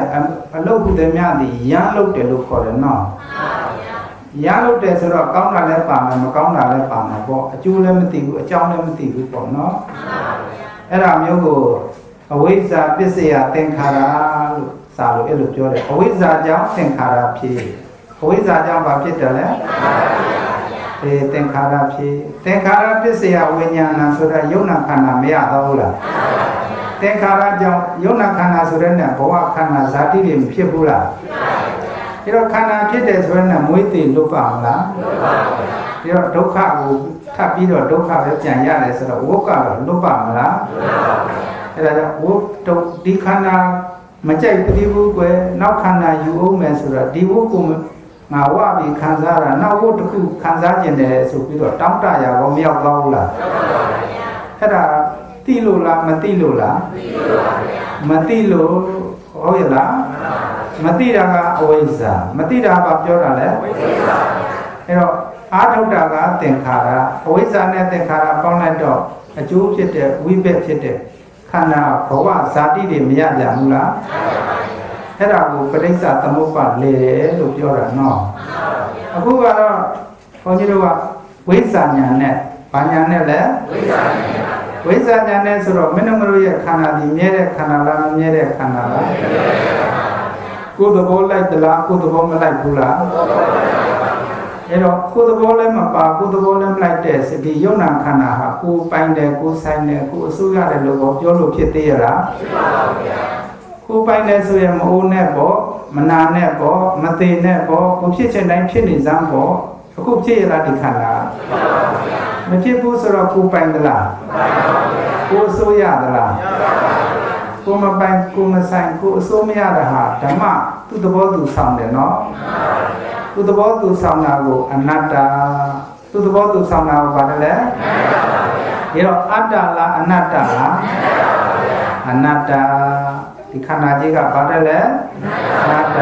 အလုပ်ဟုတဲ့မြတ်သည်ရမ်းလုပ်တယ်လို့ခေါ်တယ်နော်ရလို့တယ်ဆိုတော့ကောင်းတာလည်းပါမယ်မကောင်းတာလည်းပါမှာပေါ့အကျိုးလည်းမသိဘူးအကြောင်းလည်းမသိဘူးပေါ့နော်အဲ့ဒါမျိုးကိုအဝိဇ္ဇာပစ္စယသင်္ခါရလို့စာလို့အဲ့လိုပြောတယ်အဝိဇ္ဇာကြောင့်သင်္ခါရဖြစ်အဝိဇ္ဇာကြောင့်ဘာဖြစ်တယ်လဲသင်္ခါရဖြစ်သင်္ခါရပစ္စယဝိညာဏဆိုတာယုံနာခန္ဓာမရတော့ဘူးလားသင်္ခါရကြောင့်ယုံနာခန္ဓာဆိုတဲ့နဲ့ဘဝခန္ဓာဇာတိတွေမဖြစ်ဘူးလားဒီတော့ခန္ဓာဖြစ်တယ်ဆိုရင်မွေးသိလွတ်ပါမလားလွတ်ပါဘူးဒီတော့ဒုက္ခကိုထပ်ပြီးတော့ဒုက္ခပဲပြန်ရတယ်ဆိုတော့ဝုတ်ကတော့လွတ်ပါမလားလွတ်ပါဘူးအဲ့ဒါကြောင့်ဝုတ်ဒီခန္ဓာမကြိုက်ဘူးကွယ်နောက်ခန္ဓာယူအောင်မယ်ဆိုတော့ဒီဝုတ်ကိုငါဝပြီးခံစားတာနောက်ဝုတ်တစ်ခုခံစားကျင်တယ်ဆိုပြီးတော့တောင်းတရာကောမရောက်တော့ဘူးလားရောက်ပါပါဗျာအဲ့ဒါသိလို့လားမသိလို့လားသိလို့ပါဗျာမသိလို့ဟုတ်ရဲ့လားမသိတာကအဝိဇ္ဇာမသိတာကပြောတာလဲဝိဇ္ဇာအဲ့တော့အာထုတာကသင်္ခါရအဝိဇ္ဇာနဲ့သင်္ခါရပေါင်းလိုက်တော့အကျိုးဖြစ်တဲ့ဝိဘက်ဖြစ်တဲ့ခန္ဓာဘဝဇာတိတွေမရကြဘူးလားအဲ့ဒါကိုပဋိစ္စသမုပ္ပါလေလို့ပြောတာနော်အခုကတော့ဘုန်းကြီးတို့ကဝိဇ္ဇာညာနဲ့ဘာညာနဲ့လဲဝိဇ္ဇာညာနဲ့ဆိုတော့မင်းတို့ရဲ့ခန္ဓာဒီမြဲတဲ့ခန္ဓာလားမမြဲတဲ့ခန္ဓာလား ကိုယ်သဘောလိုက်သလားကိုယ်သဘောမလိုက်ဘူးလားအဲ့တော့ကိုယ်သဘောလည်းမပါကိုယ်သဘောလည်းမလိုက်တဲ့ဒီယုံနာခန္ဓာဟာကိုယ်ပိုင်တယ်ကိုယ်ဆိုင်တယ်ကိုယ်အစိုးရတယ်လို့ပြောလို့ဖြစ်သေးရလားဖြစ်ပါဘူးဗျာကိုယ်ပိုင်တယ်ဆိုရင်မအိုးနဲ့ပေါ့မနာနဲ့ပေါ့မသေးနဲ့ပေါ့ကိုဖြစ်ချင်တိုင်းဖြစ်နေစမ်းပေါ့အခုဖြစ်ရလားဒီခန္ဓာမဖြစ်ဘူးဆိုတော့ကိုယ်ပိုင်သလားကိုယ်အစိုးရသလားကိုမပိုင်ကိုမဆိုင်ကိုအစိုးမရတာဟာဓမ္မသူ့သဘောသူဆောင်တယ်နော်သူ့သဘောသူဆောင်တာကိုအနတ္တသူ့သဘောသူဆောင်တာကိုပါတယ်လေဒီတော့အတ္တလားအနတ္တလားအနတ္တဒီခန္ဓာကြီးကပါတယ်လေအနတ္တ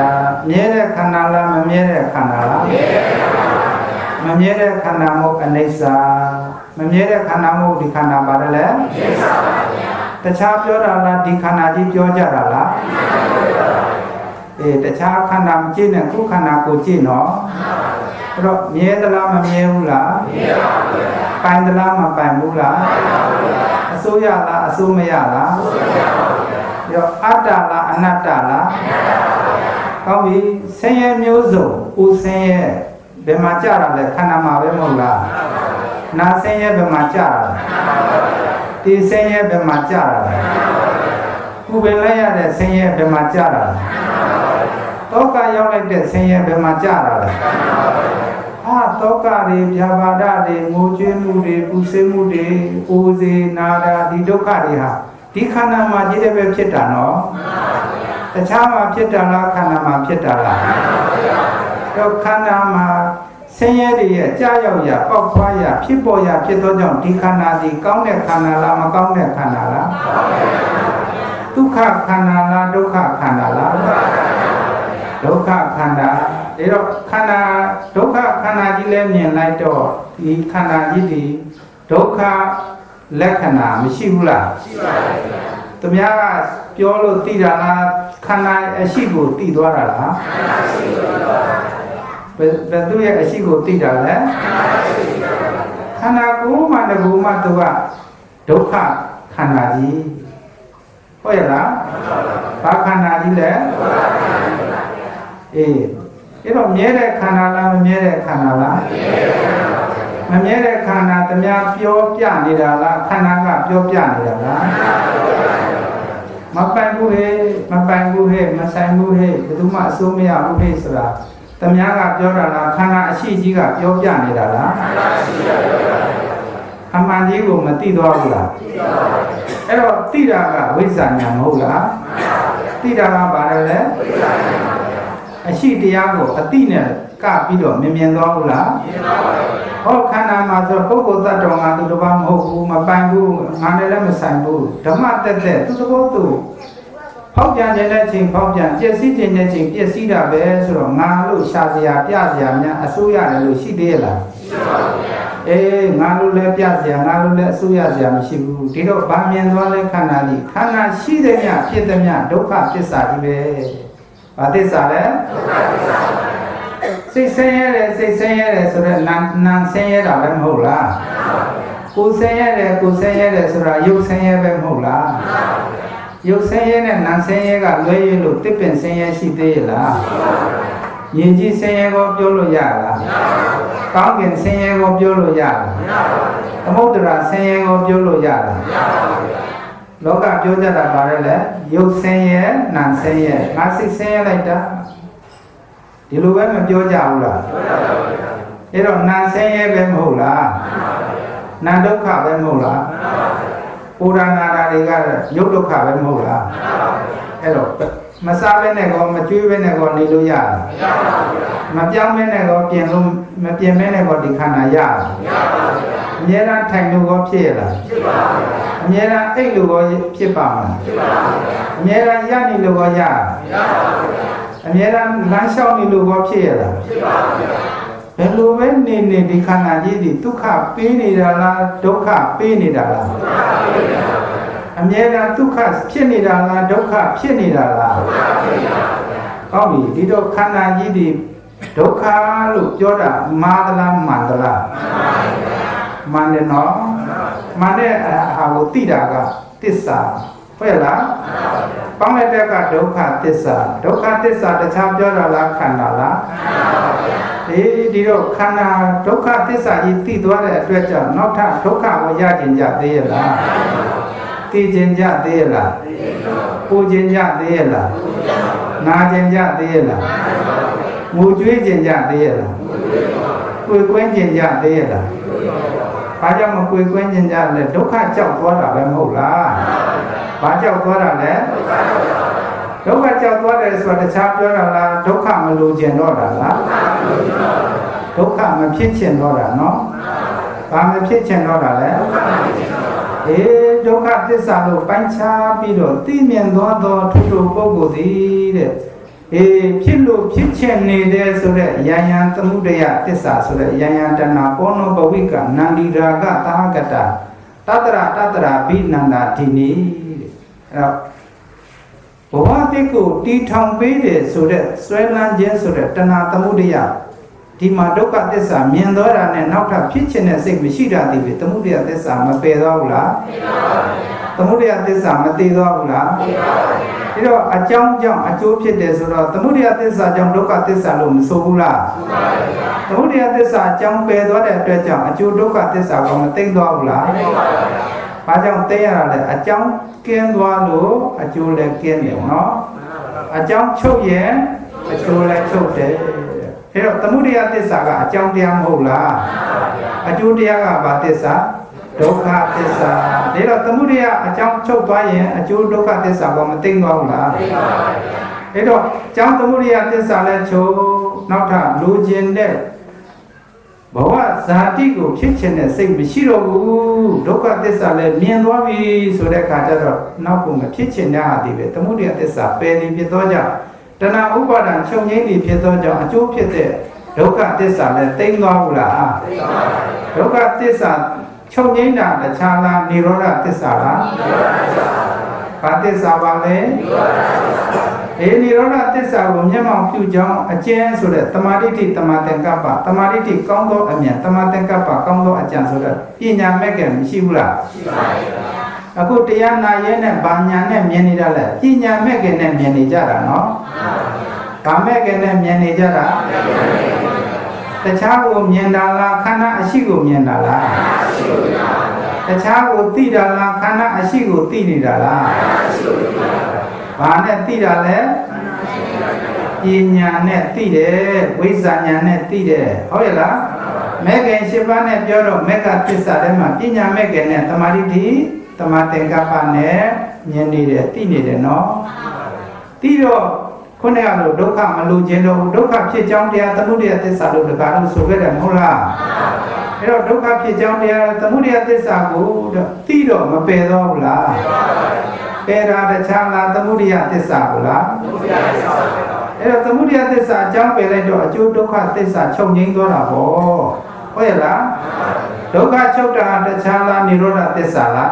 မြဲတဲ့ခန္ဓာလားမမြဲတဲ့ခန္ဓာလားမမြဲတဲ့ခန္ဓာမဟုတ်အနိစ္စမမြဲတဲ့ခန္ဓာမဟုတ်ဒီခန္ဓာပါတယ်လေတခြားပြောတာလားဒီခန္ဓာကြီးပြောကြတာလားတခြားခန္ဓာမကြည့်နဲ့ခုခန္ဓာကိုကြည့်နော်အဲ့တော့မြဲသလားမမြဲဘူးလားမြဲပါဘူးပိုင်သလားမပိုင်ဘူးလားအစိုးရလားအစိုးမရလားအစိုးရပါဘူးပြီးတော့အတ္တလားအနတ္တလားအနတ္တပါဗျာကောင်းပြီဆင်းရဲမျိုးစုံဦးဆင်းရဲဘယ်မှာကြတာလဲခန္ဓာမှာပဲမဟုတ်လားနာဆင်းရဲဘယ်မှာကြတာလဲဒီဆင်းရဲဘယ်မှာကြတာလဲခုပဲလဲရတဲ့ဆင်းရဲဘယ်မှာကြတာလဲတောကရောက်လိုက်တဲ့ဆင်းရဲဘယ်မှာကြတာလဲတောကတွေဗျာပါဒတွေငိုကြွေးမှုတွေပူဆွေးမှုတွေအိုစေနာတာဒီဒုက္ခတွေဟာဒီခန္ဓာမှာကြီးတဲ့ပဲဖြစ်တာနော်တခြားမှာဖြစ်တာလားခန္ဓာမှာဖြစ်တာလားတော့ခန္ဓာမှာဆင်းရဲတွေရဲ့ကြာရောက်ရာပေါက်ဖွားရာဖြစ်ပေါ်ရာဖြစ်သောကြောင့်ဒီခန္ဓာဒီကောင်းတဲ့ခန္ဓာလားမကောင်းတဲ့ခန္ဓာလားဒုက္ခခန္ဓာလားဒုက္ခခန္ဓာလားဒုက္ခခန္ဓာဒါတော့ခန္ဓာဒုက္ခခန္ဓာကြီးလည်းမြင်လိုက်တော့ဒီခန္ဓာကြီးဒီဒုက္ခလက္ခဏာမရှိဘူးလားရှိပါတယ်ဗျာသူများကပြောလို့သိတာလားခန္ဓာအရှိကိုသိသွားတာလားခန္ဓာရှိကိုသိသွားတာဘယ်သူရဲ့အရှိကိုသိတာလဲခန္ဓာကိုယ်မှတကူမှသူကဒုက္ခခန္ဓာကြီးဟုတ်ရဲ့လားဘာခန္ဓာကြီးလဲအေးအဲ့တော့မြဲတဲ့ခန္ဓာလားမမြဲတဲ့ခန္ဓာလားမမြဲတဲ့ခန္ဓာတများပြောပြနေတာလားခန္ဓာကပြောပြနေတာလားမပိုင်ဘူးဟဲ့မပိုင်ဘူးဟဲ့မဆိုင်ဘူးဟဲ့ဘယ်သူမှအစိုးမရဘူးဟဲ့ဆိုတာတများကပြောတာလားခန္ဓာအရှိကြီးကပြောပြနေတာလားခန္ဓာအရှိကြီးကပြောပြနေတာအမှန်ကြီးကိုမသိတော့ဘူးလားသိတော့ပါဘူးအဲ့တော့သိတာကဝိဇ္ဇာဉာဏ်မဟုတ်လားသိတာကဘာလဲဝိဇ္ဇာဉာဏ်ပါဗျာအရှိတရားကိုအသိနဲ့ကပြီးတော့မြင်သွားဘူးလားမြင်ပါပါဟောခန္ဓာမှာဆိုပုဂ္ဂိုလ်သတ္တဝါသူတစ်ပါးမဟုတ်ဘူးမပိုင်ဘူးငါနဲ့လည်းမဆိုင်ဘူးဓမ္မတက်တဲ့သူသဘောသူဖောက်ပြန်တဲ့ချိန်ဖောက်ပြန်ပျက်စီးတဲ့ချိန်ပျက်စီးတာပဲဆိုတော့ငါလို့ရှာစရာပြစရာများအစိုးရတယ်လို့ရှိသေးရဲ့လားရှိပါဘူးဗျာအေးငါလို့လည်းပြစရာငါလို့လည်းအစိုးရစရာမရှိဘူးဒီတော့ဗာမြင်သွားလဲခန္ဓာကြီးခန္ဓာရှိတဲ့မြဖြစ်တဲ့မြဒုက္ခသစ္စာကြီးပဲဘာသစ္စာလဲဒုက္ခသစ္စာစိတ်ဆင်းရဲတယ်စိတ်ဆင်းရဲတယ်ဆိုတော့နာဆင်းရဲတာပဲမဟုတ်လားကိုယ်ဆင်းရဲတယ်ကိုယ်ဆင်းရဲတယ်ဆိုတာရုပ်ဆင်းရဲပဲမဟုတ်လားရုပ်ဆင်းရဲနဲ့နာဆင်းရဲကလွဲရလို့တစ်ပင်ဆင်းရဲရှိသေးရဲ့လားယဉ်ကျေးဆင်းရဲကိုပြောလို့ရလားကောင်းကင်ဆင်းရဲကိုပြောလို့ရလားသမုဒ္ဒရာဆင်းရဲကိုပြောလို့ရလားလောကပြောကြတာပါလေရုပ်ဆင်းရဲနာဆင်းရဲငါစိတ်ဆင်းရဲလိုက်တာဒီလိုပဲမပြောကြဘူးလားပြောကြပါဘူးအဲ့တော့နာဆင်းရဲပဲမဟုတ်လားနာဒုက္ခပဲမဟုတ်လားပူရနာတာတွေကရုပ်ဒုက္ခပဲမဟုတ်လားအဲ့တော့မစားဘဲနဲ့ကောမကျွေးဘဲနဲ့ကောနေလို့ရလားမပြောင်းဘဲနဲ့ကောပြင်လို့မပြင်ဘဲနဲ့ကောဒီခန္ဓာရလားအမြဲတမ်းထိုင်လို့ကောဖြစ်ရလားဖြစ်ပါဘူးအမြဲတမ်းအိတ်လို့ကောဖြစ်ပါမလားဖြစ်ပါဘူးအမြဲတမ်းရနေလို့ကောရလားမရပါဘူးအမြဲတမ်းလမ်းလျှောက်နေလို့ကောဖြစ်ရလားဖြစ်ပါဘူးဘယ်လိုပဲနေဒီခန္ဓာကြီးဒီဒုက္ခပေးနေတာလားဒုက္ခပေးနေတာလားဒုက္ခပေးနေတာပါအမြဲတမ်းဒုက္ခဖြစ်နေတာလားဒုက္ခဖြစ်နေတာလားဒုက္ခဖြစ်နေတာပါကောင်းပြီဒီတော့ခန္ဓာကြီးဒီဒုက္ခလို့ပြောတာမာသလားမှန်သလားမှန်တယ်နော်မှန်တဲ့ဟာကိုသိတာကသစ္စာ ဟုတ်ရဲ့လားပေါင်းလိုက်တဲ့ကဒုက္ခသစ္စာတခြားပြောတာလားခန္ဓာလားဒီတော့ခန္ဓာဒုက္ခသစ္စာကြီးသိသွားတဲ့အတွက်ကြောင့်နောက်ထပ်ဒုက္ခကိုရကျင်ကြသေးရဲ့လားသိကျင်ကြသေးရဲ့လားပူကျင်ကြသေးရဲ့လားနာကျင်ကြသေးရဲ့လားငိုကြွေးကျင်ကြသေးရဲ့လားကိုယ်ကွင်းကျင်ကြသေးရဲ့လားဘာကြောင့်မကိုယ်ကွင်းကျင်ကြလဲဒုက္ခကြောက်သွားတာပဲမဟုတ်လားဘာကြောက်သွားတာလဲဒုက္ခကြောက်သွားတယ်ဆိုတာတခြားပြောတာလားဒုက္ခမလိုချင်တော့တာလားဒုက္ခမဖြစ်ချင်တော့တာနော်ဘာမဖြစ်ချင်တော့တာလဲဒုက္ခသစ္စာလို့ပိုင်းခြားပြီးတော့သိမြင်သွားသောထုထုပုဂ္ဂိုလ်သည်တဲ့ဖြစ်လို့ဖြစ်ချင်နေတဲ့ဆိုတဲ့ယယံသမုဒယသစ္စာဆိုတဲ့ယယံတဏပောနောပဝိကနန္ဒီရာဂသာဂတတတရာဘိနန္ဒာဒီနိတဲ့ဘဝတိကိုတီထောင်ပေးတယ်ဆိုတဲ့ဆွဲလန်းခြင်းဆိုတဲ့တဏသမုဒယဒီမှာဒုက္ခသစ္စာမြင်တော့တာနဲ့နောက်ထပ်ဖြစ်ချင်တဲ့စိတ်မရှိတာဒီပဲသမုဒယသစ္စာမပယ်တော့ဘူးလားသိပါပါဘုရားသမုဒယသစ္စာမသိတော့ဘူးလားသိပါပါဘုရားဒီတော့အကြောင်းကြောင့်အကျိုးဖြစ်တယ်ဆိုတော့သမုဒယသစ္စာကြောင့်ဒုက္ခသစ္စာလို့မဆိုဘူးလားဆိုပါပါဘုရားသမုဒယသစ္စာအကြောင်းပယ်သွားတဲ့အတွက်ကြောင့်အကျိုးဒုက္ခသစ္စာကမသိတော့ဘူးလားသိပါပါဘုရားဘာကြောင့်သိရတာလဲအကြောင်းကင်းသွားလို့အကျိုးလည်းကင်းတယ်နော်အကြောင်းချုပ်ရင်အကျိုးလည်းချုပ်တယ်အဲ့တော့သမုဒယသစ္စာကအကြောင်းတရားမဟုတ်လားအကျိုးတရားကဘာသစ္စာဒုက္ခသစ္စာဒါတော့သမုဒယအကြောင်းချုပ်သွားရင်အကျိုးဒုက္ခသစ္စာကမသိသွားဘူးလားသိပါပါဘုရားအဲ့တော့အကြောင်းသမုဒယသစ္စာလည်းချုပ်နောက်ထပ်လိုချင်တဲ့ဘဝဇာတိကိုဖြစ်ချင်တဲ့စိတ်မရှိတော့ဘူးဒုက္ခသစ္စာလည်းမြင်သွားပြီဆိုတဲ့အခါကျတော့နောက်ကမဖြစ်ချင်တဲ့ဟာဒီပဲသမုဒယသစ္စာပယ်ပြီးဖြစ်သောကြောင့်တဏှာဥပါဒံချုပ်ငြိမ်းပြီးဖြစ်သောကြောင့်အကျိုးဖြစ်တဲ့ဒုက္ခသစ္စာလည်းသိမ့်သွားဘူးလားသိပါပါဘုရားဒုက္ခသစ္စာချုပ်ငြိမ်းတာတခြားလားនិရောဓသစ္စာလားនិရောဓသစ္စာဘာသစ္စာပါလဲនិရောဓသစ္စာនិရောဓသစ္စာကိုမျက်မှောက်ပြုကြောင်းအကျဉ်းဆိုတဲ့တမာတိဋ္ဌိတမာသင်္ကပ္ပတမာတိဋ္ဌိကောင်းသောအမြင်တမာသင်္ကပ္ပကောင်းသောအကြံဆိုတဲ့ပညာမဲ့ကမရှိဘူးလားရှိပါရဲ့အခုတရားနာရဲနဲ့ဘာညာနဲ့မြင်နေတာလဲပညာမဲ့ကနဲ့မြင်နေကြတာနော်ဘာမဲ့ကနဲ့မြင်နေကြတာတခြားကိုမြင်တာလားခန္ဓာအရှိကိုမြင်တာလားတခြားကိုသိတာလားခန္ဓာအရှိကိုသိနေတာလားဘာနဲ့သိတာလဲပညာနဲ့သိတယ်ဝိဇ္ဇာညာနဲ့သိတယ်ဟုတ်ရဲ့လားမဲ့ကင်7ပါးနဲ့ပြောတော့မဲ့ကသစ္စာထဲမှာပညာမဲ့ကင်နဲ့တမာတိဋ္ဌိတမာသင်္ကပ္ပနဲ့မြင်နေတယ်သိနေတယ်နော်သိတော့ခုနကလိုဒုက္ခမလိုချင်တော့ဒုက္ခဖြစ်ကြောင်းတရားသမုဒယသစ္စာလို့တကားလို့ဆိုခဲ့တယ်မဟုတ်လားအဲ့တော့ဒုက္ခဖြစ်ကြောင်းတရားသမုဒယသစ္စာကိုသိတော့မပယ်တော့ဘူးလားပယ်တာတခြားလားသမုဒယသစ္စာကိုလားအဲ့တော့သမုဒယသစ္စာအကြောင်းပယ်လိုက်တော့အကျိုးဒုက္ခသစ္စာချုပ်ငြိမ်းသွားတာပေါ့ဟုတ်ရဲ့လားဒုက္ခချုပ်တာတခြားလားនិရောဓသစ္စာလား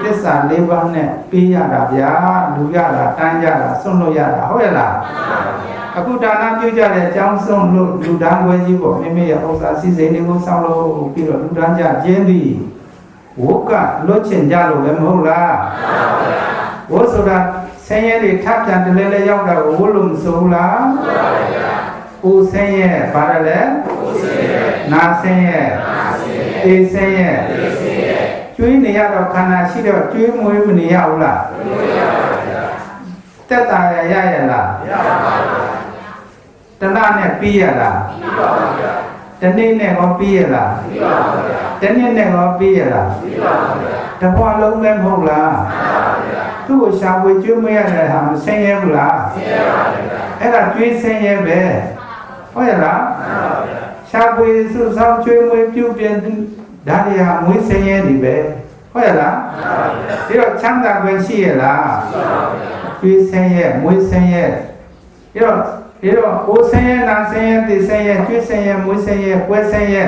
သစ္စာ၄ပါးနဲ့ပေးရတာဗျာလူရတာတန်းကြတာစွန့်လို့ရတာဟုတ်ရဲ့လားအခုဒါနပြုကြတဲ့အကြောင်းစွန့်လို့လူတန်းခွဲကြီးပေါ့မိမိရဲ့ဥစ္စာစီစိန်တွေကိုစောင့်လို့ပြီးတော့လူတန်းကြခြင်းပြီးဝုကလွတ်ချင်ကြလို့ပဲမဟုတ်လားဝုဆိုတာဆင်းရဲတွေထပ်ပြန်တလဲလဲရောက်တာကိုဝုလို့မဆိုဘူးလားဦးဆင်းရဲပါတယ်လေနာဆင်းရဲအေးဆင်းရဲကျွေးနေရတော့ခန္ဓာရှိတော့ကျွေးမွေးမနေရဘူးလားတက်တာရရလားမရပါဘူးတဏှာနဲ့ပြီးရလားပြီးပါပါဗျာတနေ့နဲ့ဟောပြီးရလားပြီးပါပါဗျာတနေ့နဲ့ဟောပြီးရလားပြီးပါပါဗျာတဘွားလုံးလည်းမဟုတ်လားမှန်ပါဗျာသူ့ကိုရှာဖွေကျွေးမွေးရတဲ့ဟာမဆင်းရဲဘူးလားဆင်းရဲပါဗျာအဲ့ဒါကျွေးဆင်းရဲပဲဟုတ်ရလားမှန်ပါဗျာရှာဖွေစုဆောင်းကျွေးမွေးပြုပြင်ဒါတွေဟာမွေးဆင်းရဲတွေပဲဟုတ်ရလားမှန်ပါဗျာဒီတော့ချမ်းသာပဲရှိရလားရှိပါဗျာကျွေးဆင်းရဲမွေးဆင်းရဲဒီတော့ကိုယ်ဆင်းရဲနာဆင်းရဲသိဆင်းရဲကျွေးဆင်းရဲမွေးဆင်းရဲပွဲဆင်းရဲ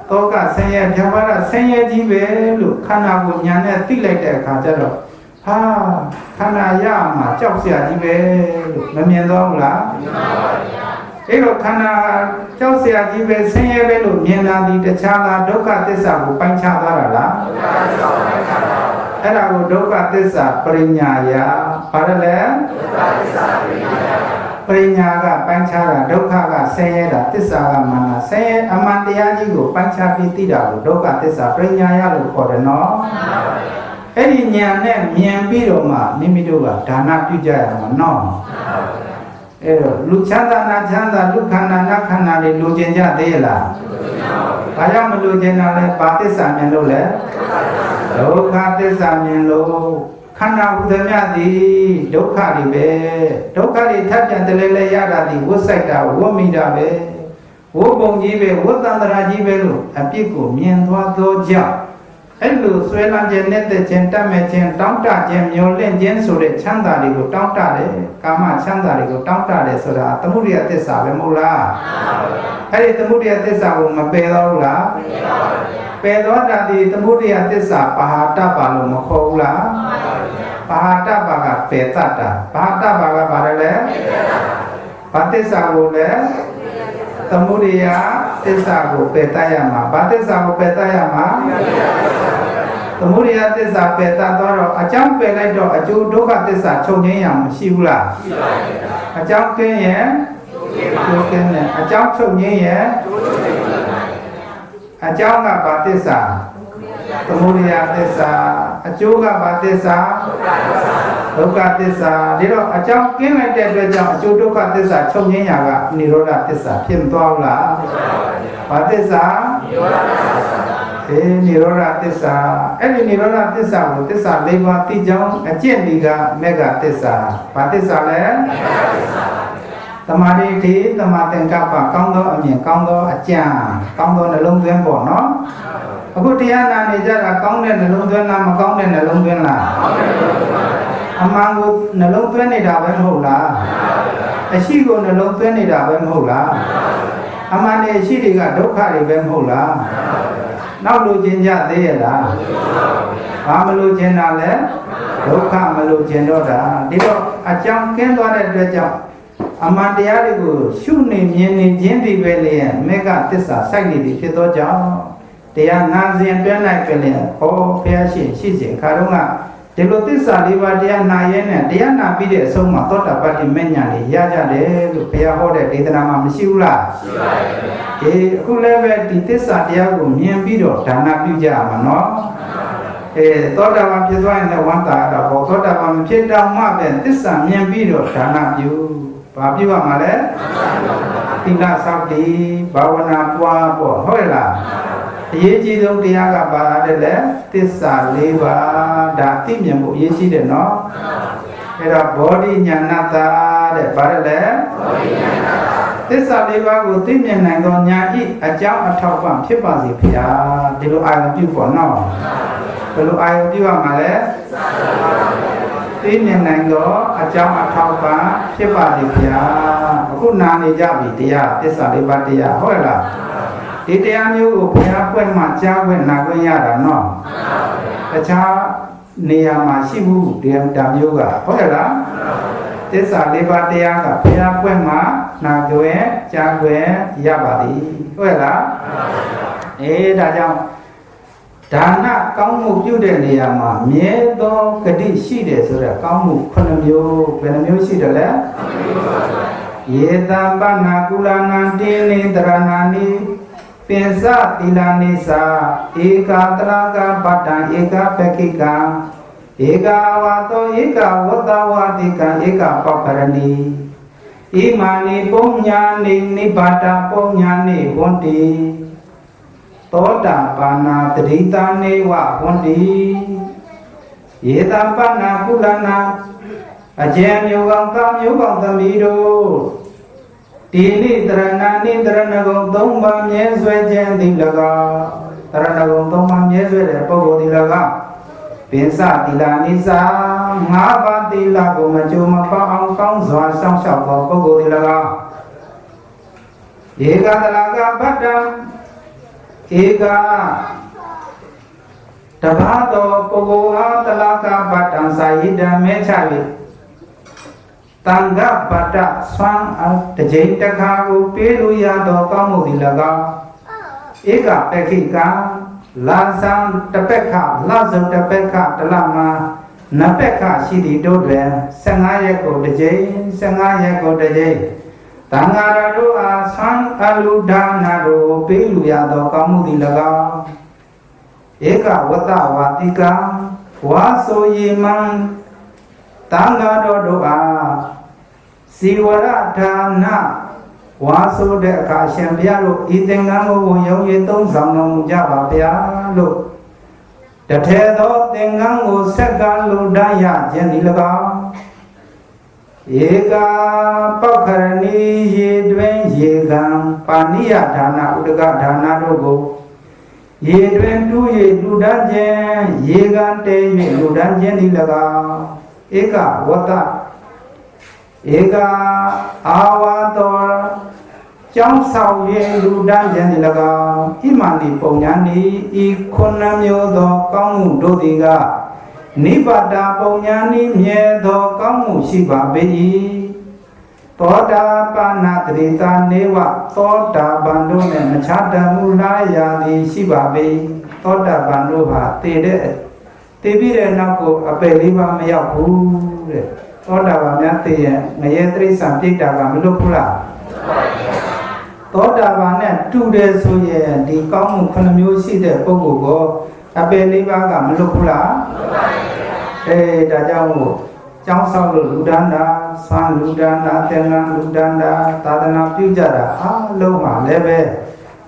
တောကဆင်းရဲဖြာပါဒဆင်းရဲကြီးပဲလို့ခန္ဓာကိုညာနဲ့သိလိုက်တဲ့အခါကျတော့ဟာခန္ဓာရမှာကြောက်စရာကြီးပဲလို့မမြင်တော့ဘူးလားမြင်ပါပါဗျာအဲ့တော့ခန္ဓာကြောက်စရာကြီးပဲဆင်းရဲပဲလို့မြင်တာဒီတခြားလားဒုက္ခသစ္စာကိုပိုင်းခြားသွားတာလားဒုက္ခသစ္စာကိုပိုင်းခြားတာပါ အဲ့ဒါကိုဒုက္ခသစ္စာပရိညာယဘာလဲပရိညာကပိုင်းခြားတာဒုက္ခကဆင်းရဲတာသစ္စာကမှန်တာဆင်းရဲအမှန်တရားကြီးကိုပိုင်းခြားပြီးသိတာကိုဒုက္ခသစ္စာပရိညာယလို့ခေါ်တယ်နော်အဲ့ဒီဉာဏ်နဲ့မြင်ပြီးတော့မှမိမိတို့ကဒါနပြုကြရမှာနော်အဲ့တော့လူချမ်းသာနာချမ်းသာလူခန္ဓာနတ်ခန္ဓာတွေလူကျင်ကြသေးလားဘာကြောင့်မလူကျင်တာလဲဘာသစ္စာမြင်လို့လဲဒုက္ခသစ္စာမြင်လို့ခန္ဓာဟုသမျှသည်ဒုက္ခတွေပဲဒုက္ခတွေထပ်ပြန်တလဲလဲရတာဒီဝတ်ဆိုင်တာဝတ်မိတာပဲဝတ်ပုံကြီးပဲဝတ်တန္တရာကြီးပဲလို့အပြစ်ကိုမြင်သွားသောကြောင့်အဲ့လိုဆွဲလန်းခြင်းနဲ့တဲ့ခြင်းတတ်မဲ့ခြင်းတောင်းတခြင်းမျောလင့်ခြင်းဆိုတဲ့ချမ်းသာတွေကိုတောင်းတတယ်ကာမချမ်းသာတွေကိုတောင်းတတယ်ဆိုတာသမုဒိယသစ္စာပဲမဟုတ်လားအဲ့ဒီသမုဒိယသစ္စာကိုမပယ်တော့ဘူးလားပယ်တော့တာဒီသမုဒိယသစ္စာပါဟာတပါလို့မခေါ်ဘူးလားပါဟာတပါကပယ်တတ်တာပါဟာတပါကဘာလဲဘာသစ္စာကိုလဲသမုဒိယသစ္စာကိုပယ်တတ်ရမှာဘာသစ္စာကိုပယ်တတ်ရမှာသမုဒိယသစ္စာပယ်တတ်တော့အကြောင်းပယ်လိုက်တော့အကျိုးဒုက္ခသစ္စာချုပ်ငြိမ်းရမှာမရှိဘူးလားရှိပါရဲ့အကြောင်းကင်းရင်ကျိုးကင်းတယ်အကြောင်းချုပ်ငြိမ်းရင်အကြောင်းကဘာသစ္စာသမုဒိယသစ္စာအကျိုးကဘာသစ္စာဒုက္ခသစ္စာဒီတော့အကြောင်းကင်းလိုက်တဲ့အတွက်ကြောင့်အကျိုးဒုက္ခသစ္စာချုပ်ငြိမ်းရာကនិရောဓသစ္စာဖြစ်မသွားဘူးလားဘာသစ္စာនិရောဓသစ္စာအဲ့ဒီនិရောဓသစ္စာကိုသစ္စာ၄ပါးသိကြောင်းအကျင့်ဒီကမေဃသစ္စာဘာသစ္စာလဲသမာဓိတိသမာသင်္ကပ္ပကောင်းသောအမြင်ကောင်းသောအကြံကောင်းသောနှလုံးသွင်းပေါ့နော်အခုတရားနာနေကြတာကောင်းတဲ့နှလုံးသွင်းလားမကောင်းတဲ့နှလုံးသွင်းလားအမှန်ကိုနှလုံးသွင်းနေတာပဲမဟုတ်လားအရှိကိုနှလုံးသွင်းနေတာပဲမဟုတ်လားအမှန်နဲ့အရှိတွေကဒုက္ခတွေပဲမဟုတ်လားနောက်လိုချင်ကြသေးရဲ့လားဘာမလိုချင်တာလဲဒုက္ခမလိုချင်တော့တာဒီတော့အကြောင်းကင်းသွားတဲ့အတွက်ကြောင့်အမှန်တရားတွေကိုရှုနေမြင်နေခြင်းဒီပဲလေမေဃသစ္စာစိုက်နေပြီဖြစ်သောကြောင့်တရားနာစဉ်တွဲလိုက်ကြလေဟောဘုရားရှင်ရှိစဉ်ခါတော့ကဒီလိုသစ္စာလေးပါးတရားနာရဲနဲ့တရားနာပြီးတဲ့အဆုံးမှာသောတာပတ္တိမဉ္ဇဉ်လေးရကြတယ်လို့ဘုရားဟောတဲ့ဒေသနာမှာမရှိဘူးလားရှိပါရဲ့အခုလည်းပဲဒီသစ္စာတရားကိုမြင်ပြီးတော့ဒါနပြုကြရမှာနော်သောတာပန်ဖြစ်သွားရင်လည်းဝမ်းသာတာပေါ့သောတာပန်မဖြစ်တော့မှပဲသစ္စာမြင်ပြီးတော့ဒါနပြုဘာပြုရမှာလဲသီလစောင့်တည်ဘာဝနာပွားပေါ့ဟုတ်လားအရေးကြီးဆုံးတရားကဘာလဲသစ္စာ၄ပါးဒါသိမြင်ဖို့အရေးကြီးတယ်နော်အဲ့တော့ဘောဓိညာဏတတဲ့ဘာလဲသစ္စာ၄ပါးကိုသိမြင်နိုင်သောဉာဏ်ဤအကြောင်းအထောက်ပံ့ဖြစ်ပါစေဖေဟာဒီလိုအာရုံပြုပေါ့နော်ဘယ်လိုအာရုံပြုရမှာလဲသိမြင်နိုင်သောအကြောင်းအထောက်ပံ့ဖြစ်ပါစေဖေဟာအခုနာနေကြပြီတရားသစ္စာ၄ပါးတရားဟုတ်လားဒီတရားမျိုးကိုဘုရားပွင့်မှကြားခွင့်နာခွင့်ရတာနော်တခြားနေရာမှာရှိဘူးဒီတာမျိုးကဟုတ်ရဲ့လားသစ္စာ၄ပါးတရားကဘုရားပွင့်မှနာခွင့်ကြားခွင့်ရပါသည်ဟုတ်ရဲ့လားဒါကြောင့်ဒါနကောင်းမှုပြုတဲ့နေရာမှာမြဲသောဂတိရှိတယ်ဆိုတော့ကောင်းမှု9မျိုးဘယ်နှမျိုးရှိတယ်လဲယေတံပနာကုလနံတေနေတရဏာနိပိစသီလာနိသာဧကာတရကပတ္တံဧကပက္ခိကံဧကဝါတောဧကဝတ္တဝတိကံဧကပောက္ခရဏီဣမာနိပုညာနိနိဗ္ဗာတပုညာနိဝန္တိသောတာပန္နာတရိတာနေဝဝန္တိယေတံပနာကုလနာအကျဉ်မျိုးကောင်းကောင်းမျိုးကောင်းသမီးတို့ဒီနိတရဏနိတရဏဂုံ၃ပါးမြဲဆွဲခြင်းသည်၎င်းတရဏဂုံ၃ပါးမြဲဆွဲတဲ့ပုဂ္ဂိုလ်သည်၎င်းပိစသီလနိစာ၅ပါးသီလကိုမကြုံမပေါအောင်ကောင်းစွာစောင့်ရှောက်သောပုဂ္ဂိုလ်သည်၎င်းဧကတလကဗတ္တံဧကတဘာသောပုဂ္ဂိုလ်အားတလကဗတ္တံစာယိတံမဲချ၍တန်ခပတ္တဆွမ်းတကြိမ်တစ်ခါကိုပေးလို့ရသောကောင်းမှုသည်၎င်းဧကပက္ခိက La sang tepeka, la zon tepeka telama napeka sidi dodwe sengaya ko deje sengaya ko deje tangara do a sang alu dana do pelu ya do kamu di laga eka wata watika waso yimang tanga do a siwara dana waso de ka shen bia lo itengan ko yong ye tong sang no ja ba bia loတထဲသောသင်္ကန်းကိုဆက်ကလူတန်းရခြင်းဒီ၎င်းဧကပောက္ခရဏီရေတွင်ရေကံပါဏိယဒါနဥဒကဒါနတို့ကိုရေတွင်တူး၍လူတန်းခြင်းရေကံတဲ၍လူတန်းခြင်းဒီ၎င်းဧကဝတ္တဧကအာဝါတောကျောင်းဆောင်၍လူတန်းခြင်းဒီ၎င်းဣမန္တိပုံညာနိဤခုနှစ်မျိုးသောကောင်းမှုတို့သည်ကနိဗ္ဗာန်ပုံညာနိမြဲသောကောင်းမှုရှိပါပေ၏သောတာပန္နတရိတာနေဝသောတာပန်တို့နှင့်မခြားတမှုလားရာသည်ရှိပါပေ၏သောတာပန်တို့ဟာတည်ပြီးတဲ့နောက်ကိုအပယ်လေးပါမရောက်ဘူးတဲ့သောတာပန်များတည်ရင်ငရဲတိရစ္ဆာန်ပြိတ္တာကမလွတ်ဘူးလားသောတာပန်နဲ့တူတယ်ဆိုရင်ဒီကောင်းမှုခုနှစ်မျိုးရှိတဲ့ပုဂ္ဂိုလ်ကိုအပယ်လေးပါးကမလွတ်ဘူးလားဒါကြောင့်မို့ကျောင်းဆောက်လို့လူဒန်းတာဆွမ်းလူဒန်းတာသင်္ကန်းလူဒန်းတာသာသနာပြုကြတာအားလုံးပါလည်းပဲ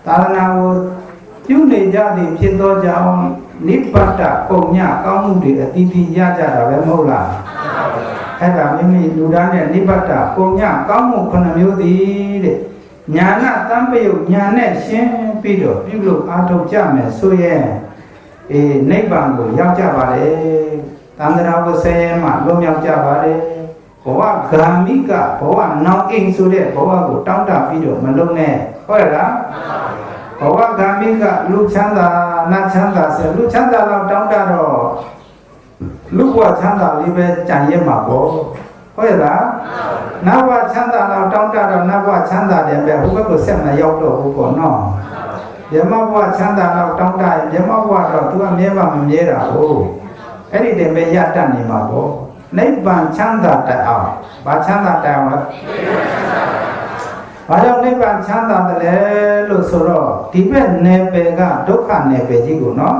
သာသနာကိုပြုနေကြသည်ဖြစ်သောကြောင့်နိဗ္ဗာန်ပုံညကောင်းမှုတွေအတိအကျရကြတာပဲမဟုတ်လားအဲ့ဒါမိမိလူဒန်းတဲ့နိဗ္ဗာန်ပုံညကောင်းမှုခုနှစ်မျိုးသည်တဲ့ညာနာတံပယုညာနဲ့ရှင်းပြီးတော့ပြုလို့အားထုတ်ကြမယ်ဆိုရင်နိဗ္ဗာန်ကိုရောက်ကြပါလေတန္တရာဝဆဲမှာလွတ်မြောက်ကြပါလေဘဝဂရမိကဘဝနောင်အိမ်ဆိုတဲ့ဘဝကိုတောင်းတပြီးတော့မလုံးနဲ့ဟုတ်လားဘဝဂရမိကလူချမ်းသာနတ်ချမ်းသာဆိုလူချမ်းသာတော့တောင်းတတော့လူဘဝချမ်းသာလေးပဲကြံရမှာပေါ့ဟုတ်လားနတ်ဘဝချမ်းသာတော့တောင်းတတော့နတ်ဘဝချမ်းသာတယ်ပဲဟိုဘက်ကိုဆက်မရောက်တော့ဘူးပေါ့နော်မြမဘဝချမ်းသာတော့တောင်းတရင်မြမဘဝတော့ तू ကမြဲပါမမြဲတာဟုတ်အဲ့ဒီတည်းပဲရတတ်နေမှာပေါ့နိဗ္ဗာန်ချမ်းသာတတ်အောင်ဘာချမ်းသာတတ်အောင်လဲဘာကြောင့်နိဗ္ဗာန်ချမ်းသာတယ်လဲလို့ဆိုတော့ဒီဘက်နယ်ပယ်ကဒုက္ခနယ်ပယ်ကြီးကိုနော်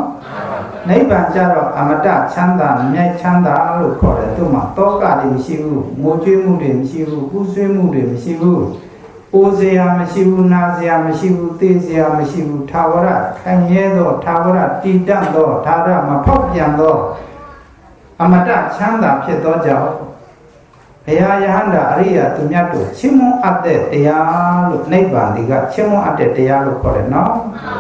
နိဗ္ဗာန်ကျတော့အမတချမ်းသာမြိုက်ချမ်းသာလို့ခေါ်တယ်သူ့မှာတောကတွေမရှိဘူးငိုကြွေးမှုတွေမရှိဘူးပူဆွေးမှုတွေမရှိဘူးအိုစရာမရှိဘူးနာစရာမရှိဘူးသိစရာမရှိဘူးထာဝရခိုင်မြဲသောထာဝရတည်တတ်သောထာဝရမဖောက်ပြန်သောအမတချမ်းသာဖြစ်သောကြောင့်ဘုရားယဟန္တာအရိယာသူမြတ်တို့ချီးမွမ်းအပ်တဲ့တရားလို့နိဗ္ဗာန်ဒီကချီးမွမ်းအပ်တဲ့တရားလို့ခေါ်တယ်နော်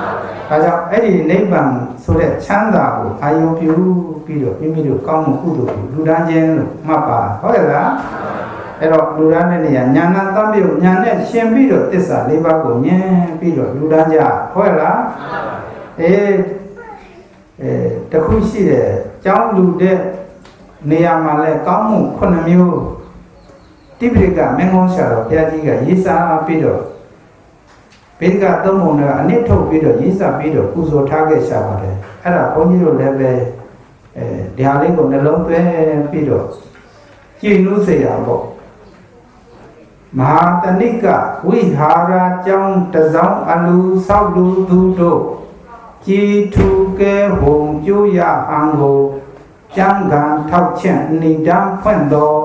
။ဒါကြောင့်အဲ့ဒီနိဗ္ဗာန်ဆိုတဲ့ချမ်းသာကိုအာရုံပြုပြီးတော့မိမိတို့ကောင်းမှုကုသိုလ်ကိုလူတန်းခြင်းလို့မှတ်ပါဟုတ်ရဲ့လား။အဲ့တော့လူတန်းတဲ့နေရာညာနာတမ်းပြုညာနဲ့ရှင်ပြီးတော့သစ္စာလေးပါးကိုမြင်ပြီးတော့လူတန်းကြဟုတ်ရဲ့လား။တခုရှိတယ်ကျောင်းလူတဲ့နေရာမှာလဲကောင်းမှုခုနှစ်မျိုးတိပိဋကမင်းကောင်းဆရာတော်ဘုရားကြီးကရေးစားပြီးတော့ပိဋကသုံးပုံနဲ့အနည်းထုတ်ပြီးတော့ရေးစားပြီးတော့ပူဇော်ထားခဲ့ရှာပါတယ်အဲ့ဒါဘုန်းကြီးတို့လည်းပဲဒီဟာလေးကိုနှလုံးသွင်းပြီးတော့ကြည်နူးစေရပေါ့မဟာတဏိကဝိဟာရကျောင်းတစောင်းအလူဆောက်လူသူတို့ကြည်ထူကဲဟုံကျိုးရဟံကိုကျမ်းဂန်ထောက်ချက်နေတမ်းဖွင့်တော်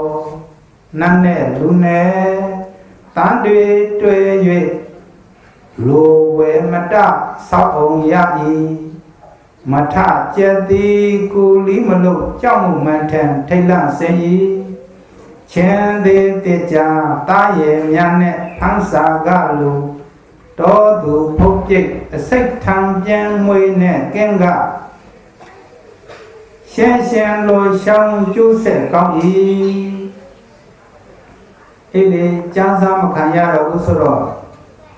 နတ်နဲ့လူနဲ့တန်တွေတွေ့၍လိုဝဲမတဆောက်အောင်ရ၏မထကျက်သည်ကူလီမလို့ကြောက်မှုမှန်ထန်ထိတ်လန့်စင်၏ချင်းသေးတေချာတားရဲ့များနဲ့ဖန်းစာကလူတော်သူဖုတ်ပြိတ်အစိတ်ထံပြန်ငွေနဲ့ကင်းကရှင်းရှင်းလိုရှောင်းကျိုးဆက်ကောင်း၏အေးလေကျမ်းစာမခံရတော့ဘူးဆိုတော့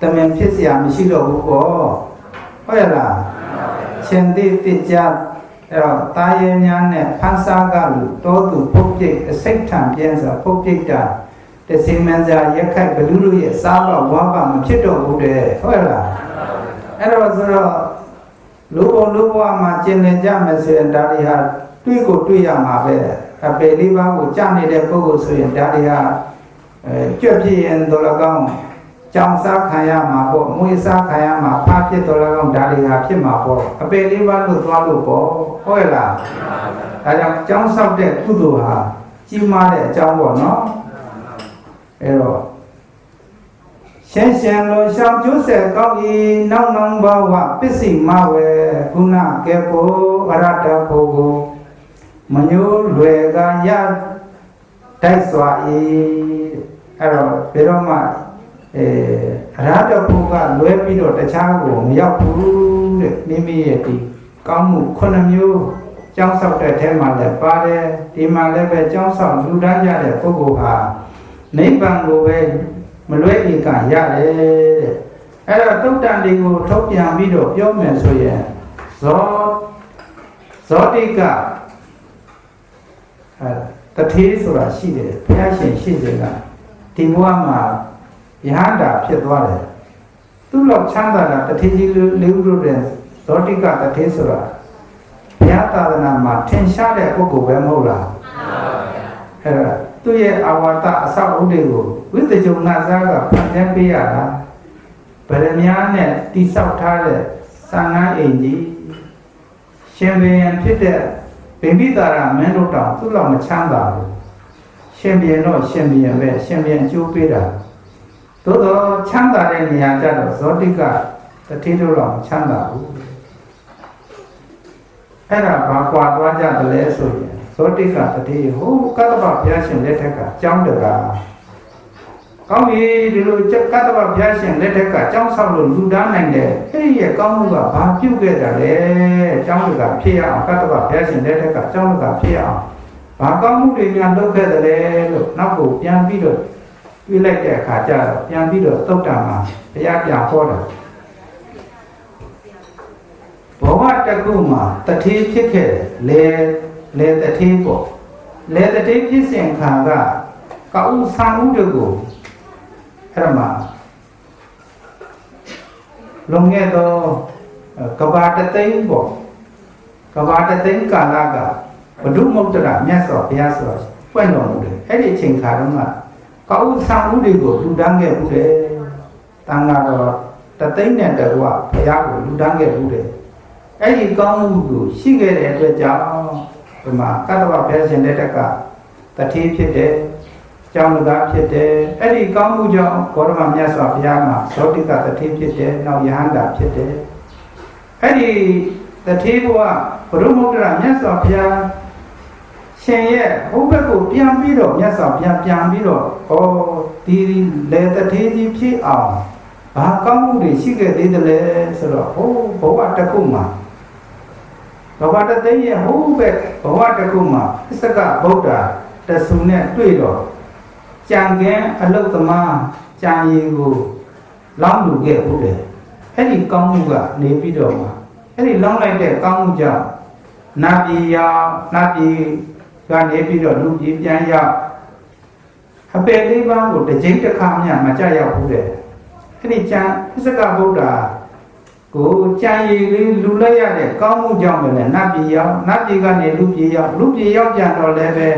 တမင်ဖြစ်เสียမရှိတော့ဘူးပေါ့ဟုတ်ရလားရှင်သေးတိကြအဲ့တော့တာရဲများနဲ့ဖန်စားကလူတောသူပုတ်ပြိတ်အစိတ်ထံပြန်ဆိုပုတ်ပြိတ်တာတစေမန်စာရက်ခတ်ဘလူးလူရဲ့စားတော့ဝါပါမဖြစ်တော့ဘူးတဲ့ဟုတ်ရလားအဲ့တော့ဆိုတော့ လူဘဝမှာကျင်လည်ကြမယ်ဆိုရင်ဒါတွေဟာတွေ့ရမှာပဲအပေလေးပါးကိုကြားနေတဲ့ပုဂ္ဂိုလ်ဆိုရင်ဒါတွေဟာကြွက်ဖြစ်ရင်တော်လကောင်းကြောင်စားခံရမှာပေါ့မွေးစားခံရမှာဖားဖြစ်တော်လကောင်းဒါတွေဟာဖြစ်မှာပေါ့အပေလေးပါးလို့သွားလို့ပေါ့ဟုတ်ရဲ့လားဒါကြောင့်ကြောင်ဆောက်တဲ့ကုသိုလ်ဟာကြီးမားတဲ့အကြောင်းပေါ့နော်အဲ့တော့ရှင်လိုရှောင်းကျိုးဆက်ကောင်းဤနောက်ဘဝပစ္စည်းမဝဲခုနကဲပိုအရတ္တဖို့ကိုမညိုးလွယ်ကရတိုက်စွာဤအဲ့တော့ဘယ်တော့မှအရဟတဖို့ကလွဲပြီးတော့တခြားကိုမရောက်ဘူးတဲ့မိမိရဲ့ဒီကောင်းမှု9မျိုးကျောင်းဆောက်တဲ့ထဲမှာလည်းပါတယ်ဒီမှာလည်းပဲကျောင်းဆောက်လူတန်းကြတဲ့ပုဂ္ဂိုလ်ဟာနိဗ္ဗာန်ကိုပဲမလွဲဧကရတယ်တဲ့အဲ့တော့တုတ်တန်တွေကိုထုတ်ပြန်ပြီးတော့ပြောမယ်ဆိုရင်ဇောတိကတထေးဆိုတာရှိတယ်ဘုရားရှင်ရှိစေကဒီဘဝမှာယဟန္တာဖြစ်သွားတယ်သူ့လောက်ချမ်းသာတာတထေးကြီးလေးဦးတို့တဲ့ဇောတိကတထေးဆိုတာဘုရားသာသနာမှာထင်ရှားတဲ့ပုဂ္ဂိုလ်ပဲမဟုတ်လားအဲ့ဒါသူ့ရဲ့အာဝါဒအဆောက်အဦတွေကိုဝိသကြုံနာစားကဖန်ဆင်းပေးရတာဗရမ ्या နဲ့တိဆောက်ထားတဲ့သံဃာအိမ်ကြီးရှင်ဘုရင်ဖြစ်တဲ့ဗိမိတာရမင်းတို့တောင်သူ့လောက်မချမ်းသာဘူးရှင်ဘုရင်တော့ရှင်ဘုရင်ပဲရှင်ဘုရင်အကျိုးပေးတာသို့တော့ချမ်းသာတဲ့နေရာကျတော့ဇောတိကတတိတို့လောက်မချမ်းသာဘူးအဲ့ဒါဘာကွာသွားကြတယ်လဲဆိုရင်ဇောတိကတတိဟိုကတ္တဗဘုရားရှင်လက်ထက်ကကျောင်းတကာကောင်းပြီဒီလိုကတ္တဗဘုရားရှင်လက်ထက်ကကျောင်းဆောက်လို့လူသားနိုင်တယ်အဲ့ဒီရဲ့ကောင်းမှုကဘာပြုတ်ခဲ့တာလဲကျောင်းတကာဖြစ်ရအောင်ကတ္တဗဘုရားရှင်လက်ထက်ကကျောင်းတကာဖြစ်ရအောင်ဘာကောင်းမှုတွေများလုပ်ခဲ့တယ်လဲလို့နောက်ကိုပြန်ပြီးတော့တွေးလိုက်တဲ့အခါကျတော့ပြန်ပြီးတော့သုတ်တံမှာဘုရားပြန်ဟောတာဘဝတကုမှာတထေးဖြစ်ခဲ့လေတထေးပေါ့လေတထေးဖြစ်စဉ်ခါကကောက်ဆံဥတကိုအဲ့ဒါမှာလုံခဲ့တော့ကဘာတသိန်းပေါ့ကဘာတသိန်းကာလကဘဒုမုတ္တရမြတ်စွာဘုရားဆိုတော့ပွင့်တော်မူတယ်အဲ့ဒီအချိန်ခါတုန်းကကောက်ဆံဥတွေကိုလူတန်းခဲ့ဘူးတယ်တန်ဃာတော်တသိန်းနဲ့တကွဘုရားကိုလူတန်းခဲ့ဘူးတယ်အဲ့ဒီကောင်းမှုကိုရှိခဲ့တဲ့အတွက်ကြောင့်ဒီမှာကတ္တဗဘုရားရှင်လက်ထက်ကတထေးဖြစ်တယ်ကျောင်းသားဖြစ်တယ်အဲ့ဒီကောင်းမှုကြောင့်ဘောရမမြတ်စွာဘုရားမှာဇောတိကတထေးဖြစ်တယ်နောက်ယဟန္တာဖြစ်တယ်အဲ့ဒီတထေးဘုရားဘုရုမုဒ္ဒရာမြတ်စွာဘုရားရှင်ရဲ့ဘုဘက်ကိုပြန်ပြီးတော့မြတ်စွာဘုရားပြန်ပြီးတော့ဒီလေတထေးကြီးဖြစ်အောင်ဘာကောင်းမှုတွေရှိခဲ့သေးတယ်လဲဆိုတော့ဘဝတစ်ခုမှာဘဝတသိရဲ့ဘဝတစ်ခုမှာသစ္စကဗုဒ္ဓတဆူနဲ့တွေ့တော့ကြံကင်းအလုတ်သမားကြံရည်ကိုလောင်းလူခဲ့ဟုတ်တယ်အဲ့ဒီကောင်းမှုကနေပြီးတော့မှအဲ့ဒီလောင်းလိုက်တဲ့ကောင်းမှုကြောင့်နတ်ပြည်ကနေပြီးတော့လူပြည်ပြန်ရောက်အပေလေးပါးကိုတစ်ကြိမ်တစ်ခါမှမကြရောက်ဘူးတဲ့အဲ့ဒီကြံသစ္စကဗုဒ္ဓကိုကြံရည်လေးလူလိုက်ရတဲ့ကောင်းမှုကြောင့်ပဲနတ်ပြည်ရောက်နတ်ပြည်ကနေလူပြည်ရောက်ပြန်တော့လည်းပဲ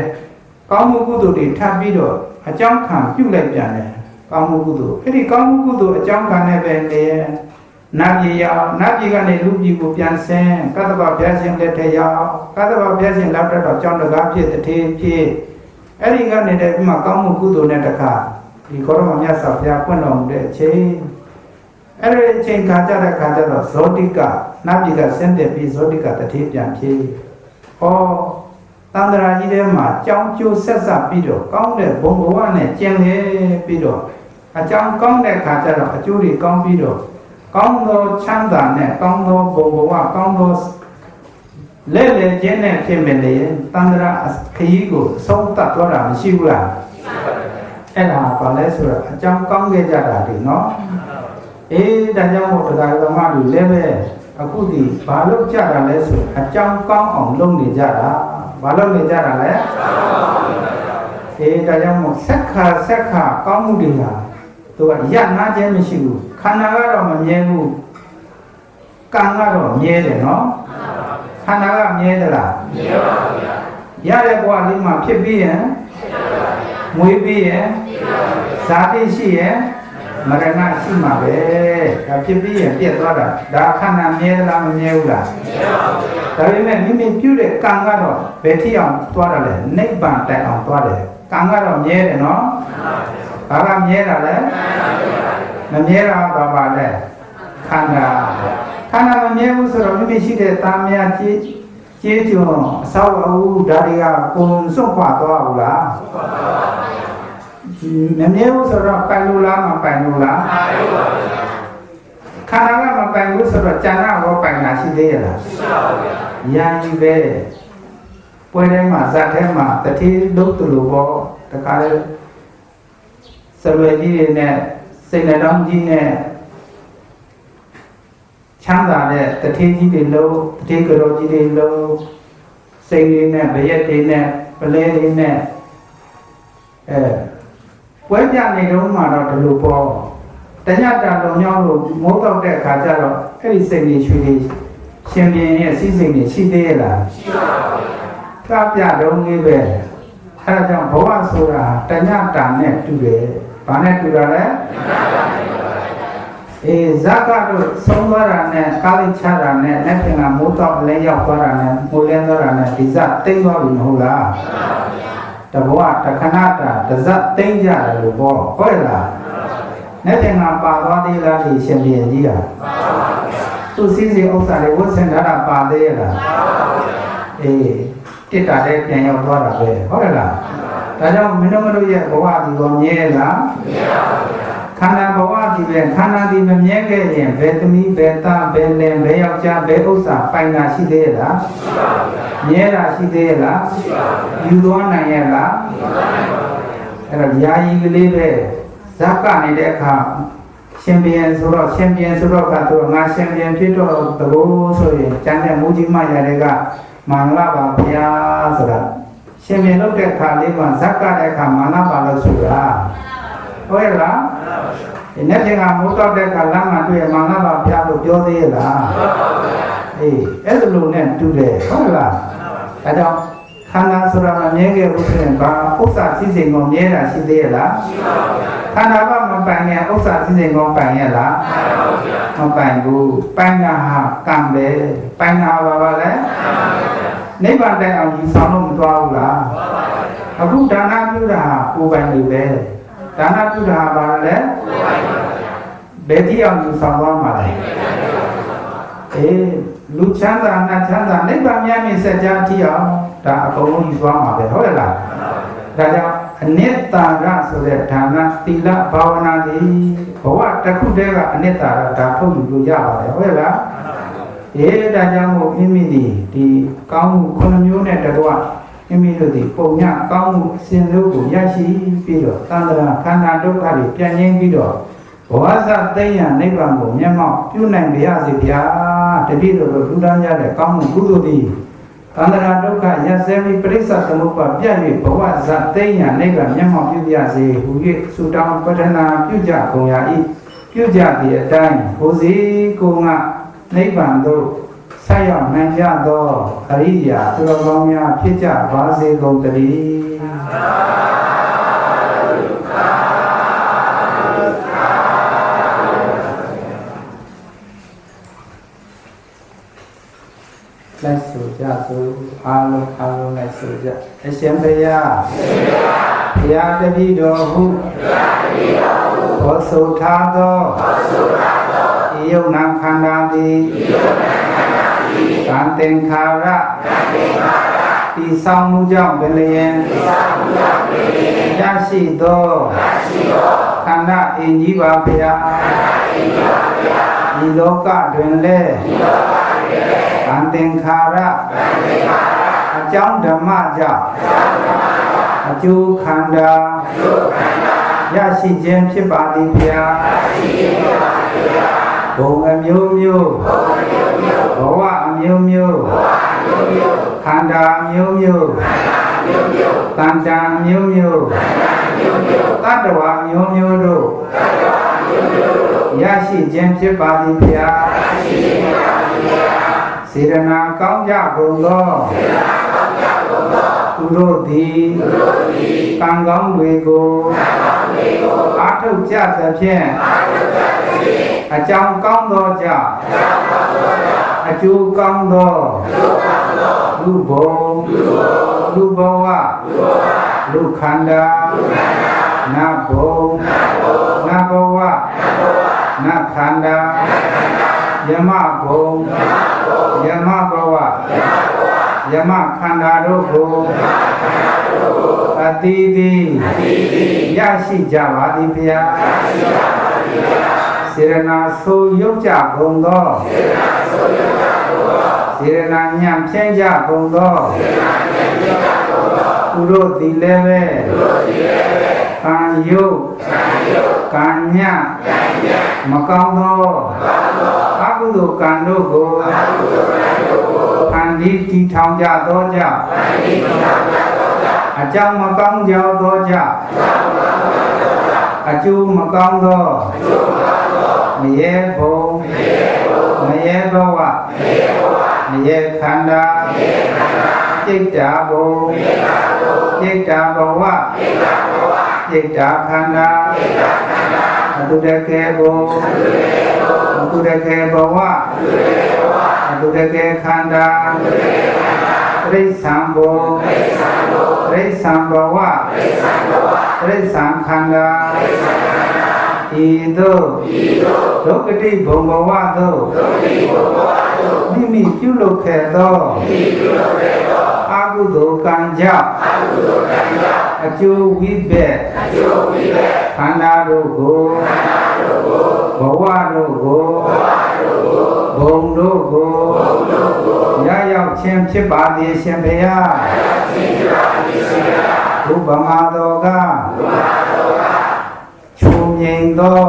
ကောင်းမှုကုသိုလ်တွေထပ်ပြီးတော့အကြောင်းခံပြုလိုက်ပြန်တယ်ကောင်းမှုကုသိုလ်အဲ့ဒီကောင်းမှုကုသိုလ်အကြောင်းခံနဲ့ပဲနေနတ်ပြည်ရောက်နတ်ပြည်ကနေလူပြည်ကိုပြန်ဆင်းကတ္တဗဘုရားရှင်လက်ထက်ရောက်ကတ္တဗဘုရားရှင်လက်ထက်တော့ကျောင်းတကားဖြစ်တထေးဖြစ်အဲ့ဒီကနေတည်းကမှကောင်းမှုကုသိုလ်နဲ့တခါဒီကောရမမြတ်စွာဘုရားဖွင့်တော်မူတဲ့အချိန်အဲ့ဒီအချိန်ခါကြတဲ့ခါကျတော့ဇောတိကနတ်ပြည်ကဆင်းသက်ပြီးဇောတိကတထေးပြန်ဖြစ်တန်တရာကြီးထဲမှာကြောင်းကျိုးဆက်ဆက်ပြီးတော့ကောင်းတဲ့ဘုံဘဝနဲ့ကျင်လေပြီးတော့အကြောင်းကောင်းတဲ့ခါကျတော့အကျိုးတွေကောင်းပြီးတော့ကောင်းသောချမ်းသာနဲ့ကောင်းသောဘုံဘဝကောင်းသောလက်လေခြင်းနဲ့ဖြစ်မယ်လေတန်တရာခရီးကိုဆုံးသတ်တော့တာမရှိဘူးလားအဲ့ဒါဘာလဲဆိုတော့အကြောင်းကောင်းခဲ့ကြတာဒီနော်ဒါကြောင့်မို့တရားဓမ္မတွေလည်းပဲအခုဒီဘာလို့ကြတာလဲဆိုအကြောင်းကောင်းအောင်လုပ်နေကြတာဘာလို့နေကြတာလဲဒါကြောင့်မို့ဆက်ခါကောင်းမှုတွေဟာသူကရနာခြင်းမရှိဘူးခန္ဓာကတော့မမြဲဘူးက ကံကတော့မြဲတယ်နော်ခန္ဓာကမြဲသလားမြဲပါဗျာရတဲ့ဘဝလေးမှာဖြစ်ပြီးရင်မွေးပြီးရင်ဇာတိရှိရင်မရဏရှိမှာပဲဒါဖြစ်ပြီးရင်ပြတ်သွားတာဒါခန္ဓာမြဲသလားမမြဲဘူးလားမြဲပါဘူးဒါပေမဲ့မိမိပြုတဲ့ကံကတော့ဘယ်ထိအောင်သွားတယ်လဲနိဗ္ဗာန်တိုင်အောင်သွားတယ်ကံကတော့မြဲတယ်နော်ဘာကမြဲတာလဲမမြဲတာဘာပါလဲခန္ဓာမမြဲဘူးဆိုတော့မိမိရှိတဲ့တာမယာကျေးကျွန်အဆောက်အဦဒါတွေကပုံစွန့်ခွာသွားဘူးလားမမြဲဘူးဆိုတော့ပိုင်လို့လားမပိုင်လို့လားခန္ဓာကမပိုင်ဘူးဆိုတော့ဉာဏ်ရောပိုင်တာရှိသေးရဲ့လားရှိပါဘူးဗျာဉာဏ်ကြီးပဲပွဲထဲမှာဇတ်ထဲမှာတတိလုံးတူလို့ပေါ့တခါလေစလွယ်ကြီးတွေနဲ့စိတ်နှလုံးကြီးနဲ့ချမ်းသာတဲ့တတိကြီးတွေလုံးတတိကတော်ကြီးတွေလုံးစိတ်လေးနဲ့ဗရက်တွေနဲ့ပလဲလေးနဲ့ပွဲပြနေတော့မှတော့ဒီလိုပေါ့တညတာလုံးညောင်းလို့မိုးတော့တဲ့အခါကျတော့အဲ့ဒီစိတ်ကြီးရွှေလေးရှင်ပြင်းရဲ့စီးစိတ်ကြီးရှိသေးရဲ့လားရှိပါဘူးကပြတုံးလေးပဲအဲ့ဒါကြောင့်ဘဝဆိုတာတညတာနဲ့တူတယ်ဘာနဲ့တူတာလဲဇာကတို့ဆုံးသွားတာနဲ့ကာလိချတာနဲ့လက်ထင်ကမိုးတော့လဲရောက်သွားတာနဲ့မိုးလဲသွားတာနဲ့ဒီဇတ်တိတ်သွားပြီမဟုတ်လားတဘဝတခဏတာဒဇတ်တိတ်ကြတယ်လို့ပေါ့ဟုတ်လားလက်ထင်ကပါသွားသေးလားဒီရှင်ပြင်းကြီးကသူစီစီဥစ္စာတွေဝတ်ဆင်ထားတာပါသေးရဲ့လားတစ်တာတဲ့ပြန်ရောက်သွားတာပဲဟုတ်လားဒါကြောင့်မင်းတို့ရဲ့ဘဝဒီကောမြဲလားမြဲပါဘူးခန္ဓာဘဝဒီပဲခန္ဓာဒီမမြဲခဲ့ရင်ဘယ်သမီးဘယ်သားဘယ်လင်ဘယ်ယောက်ျားဘယ်ဥစ္စာပိုင်တာရှိသေးရဲ့လားရှိပါဘူးမြဲတာရှိသေးရဲ့လားရှိပါဘူးယူသွားနိုင်ရဲ့လားယူသွားနိုင်ပါဘူးအဲ့တော့ယာယီကလေးပဲဇာကနေတဲ့အခါရှင်ပြန်ဆိုတော့ကတော့ငါရှင်ပြန်ဖြစ်တော့တဘောဆိုရင်ကျန်တဲ့မူကြီးမရတဲ့ကမင်္ဂလာပါဗျာဆိုတာရှင်ပြန်လုပ်တဲ့ခါလေးမှာဇက်ကတဲ့ခါမင်္ဂလာပါလို့ဆိုတာဟုတ်ရဲ့လားဒီနေ့ကမိုးတော့တဲ့ခါလမ်းမှာတွေ့မင်္ဂလာပါဗျာလို့ပြောသေးရဲ့လားအဲ့ဒါလိုနဲ့တူတယ်ဟုတ်လားဒါကြောင့်ခန္ဓာဆိုတာမမြဲခဲ့ဘူးဆိုရင်ဘာဥစ္စာစည်းစိမ်ကိုမြဲတာရှိသေးရဲ့လားရှိပါဘူးခန္ဓာကမပိုင်ရင်ဥစ္စာစည်းစိမ်ကိုပိုင်ရဲ့လားမပိုင်ဘူးပိုင်တာဟာကံပဲပိုင်တာဘာလဲနိဗ္ဗာန်တိုင်အောင်ယူဆောင်လို့မသွားဘူးလားအခုဒါနပြုတာဟာကိုယ်ပိုင်နေပဲဒါနပြုတာဟာဘာလဲဘယ်တိအောင်ယူဆောင်သွားမှာလဲလူချမ်းသာနတ်ချမ်းသာနိဗ္ဗာန်မြတ်မြတ်စัจ जा အထိအောင်ဒါအကုန်လုံးယူသွားမှာပဲဟုတ်လားဒါကြောင့်အနိတ္တာရဆိုတဲ့ဌာနသီလဘာဝနာတွေဘဝတစ်ခုတည်းကအနိတ္တာရဒါထုတ်ယူလို့ရပါတယ်ဟုတ်လားဒါကြောင့်မို့မိမိဒီကောင်းမှုခုနှစ်မျိုးနဲ့တကွမိမိတို့ဒီပုံညကောင်းမှုအစဉ်လို့ကိုရရှိပြီးတော့သံဃာခန္ဓာဒုက္ခတွေပြန်ငြိမ်းပြီးတော့ဘဝဇတ်သိဉ္ဇနိဗ္ဗာန်ကိုမျက်မှောက်ပြုနိုင်ပါရစေဗျာတပည့်တော်တို့လူသားများတဲ့ကောင်းမှုကုသိုလ်သည်သံဃာဒုက္ခရစေပြီးပရိစ္ဆသမုပ္ပါပြည့်၍ဘဝဇတ်သိဉ္ဇနိဗ္ဗာန်မျက်မှောက်ပြုရစေဟူ၍ဆုတောင်းပတ္ထနာပြုကြကုန်ရာ၏ပြုကြသည့်အတိုင်းဟိုစီကိုငါနိဗ္ဗာန်သို့ဆက်ရောက်နိုင်ကြသောအရိယာသူတော်ကောင်းများဖြစ်ကြပါစေကုန်သတည်းလိုက်ဆိုကြဆိုအားလုံးလိုက်ဆိုကြအရှင်ဘုရားဘုရားတပည့်တော်ဟုဘောဆိုထားသောဤယုံနာခန္ဓာသည်သံသင်္ခါရဒီဆောင်မှုကြောင့်ပင်လျင်ရရှိသောခန္ဓာအင်းကြီးပါဗျာဒီလောကတွင်လည်းသံသင်္ခါရအကြောင်းဓမ္မကြောင့်အကျိုးခန္ဓာရရှိခြင်းဖြစ်ပါသည်ဗျာဘုံအမျိုးမျိုးဘဝအမျိုးမျိုးခန္ဓာအမျိုးမျိုးတန်တန်မျိုးမျိုးတတ္တဝါမျိုးမျိုးတို့ရရှိခြင်းဖြစ်ပါသည်ဗျာ စေရနာကောင်းကြကုန်သောသူတို့သည်ကံကောင်းတွေကိုအားထုတ်ကြသဖြင့်အကြောင်းကောင်းသောကြောင့်အကျိုးကောင်းသောလူဘုံလူဘဝလူခန္ဓာနတ်ဘုံနတ်ဘဝနတ်ခန္ဓာယမဘုံယမဘဝယမခန္ဓာတို့ကိုအတိတိရရှိကြပါသည်ဘုရားစေရနာဆိုရုပ်ကြကုန်သောစေရနာညံဖြင်းကြကုန်သောသူတို့သည်လည်းပဲကံယုတ်ကံညံမကောင်းသောအကုသိုလ်ကံတို့ကိုဖန်တီးတည်ထောင်ကြသောကြောင့်အကြောင်းမကောင်းကြသောကြောင့်အကျိုးမကောင်းသောမရေဘုံမရေဘဝမရေခန္ဓာจิตตาဘုံจิตตาဘဝจิตตาခန္ဓာအတုတကေဘုံအတုတကေဘဝအတုတကေခန္ဓာတိဋ္ဌံဘုံတိဋ္ဌံဘဝတိဋ္ဌံခန္ဓာဤသို့ဒုက္ခတိဘုံဘဝသို့မိမိပြုလုပ်ခဲ့သောအကုသိုလ်ကံကြောင့်အကျိုးဝိဘက်ခန္ဓာတို့ကိုဘဝတို့ကိုဘုံတို့ကိုရရောက်ခြင်းဖြစ်ပါသည်ရှင်ဘုရားဘုဗ္ဗမတော်ကချုံငိမ်သော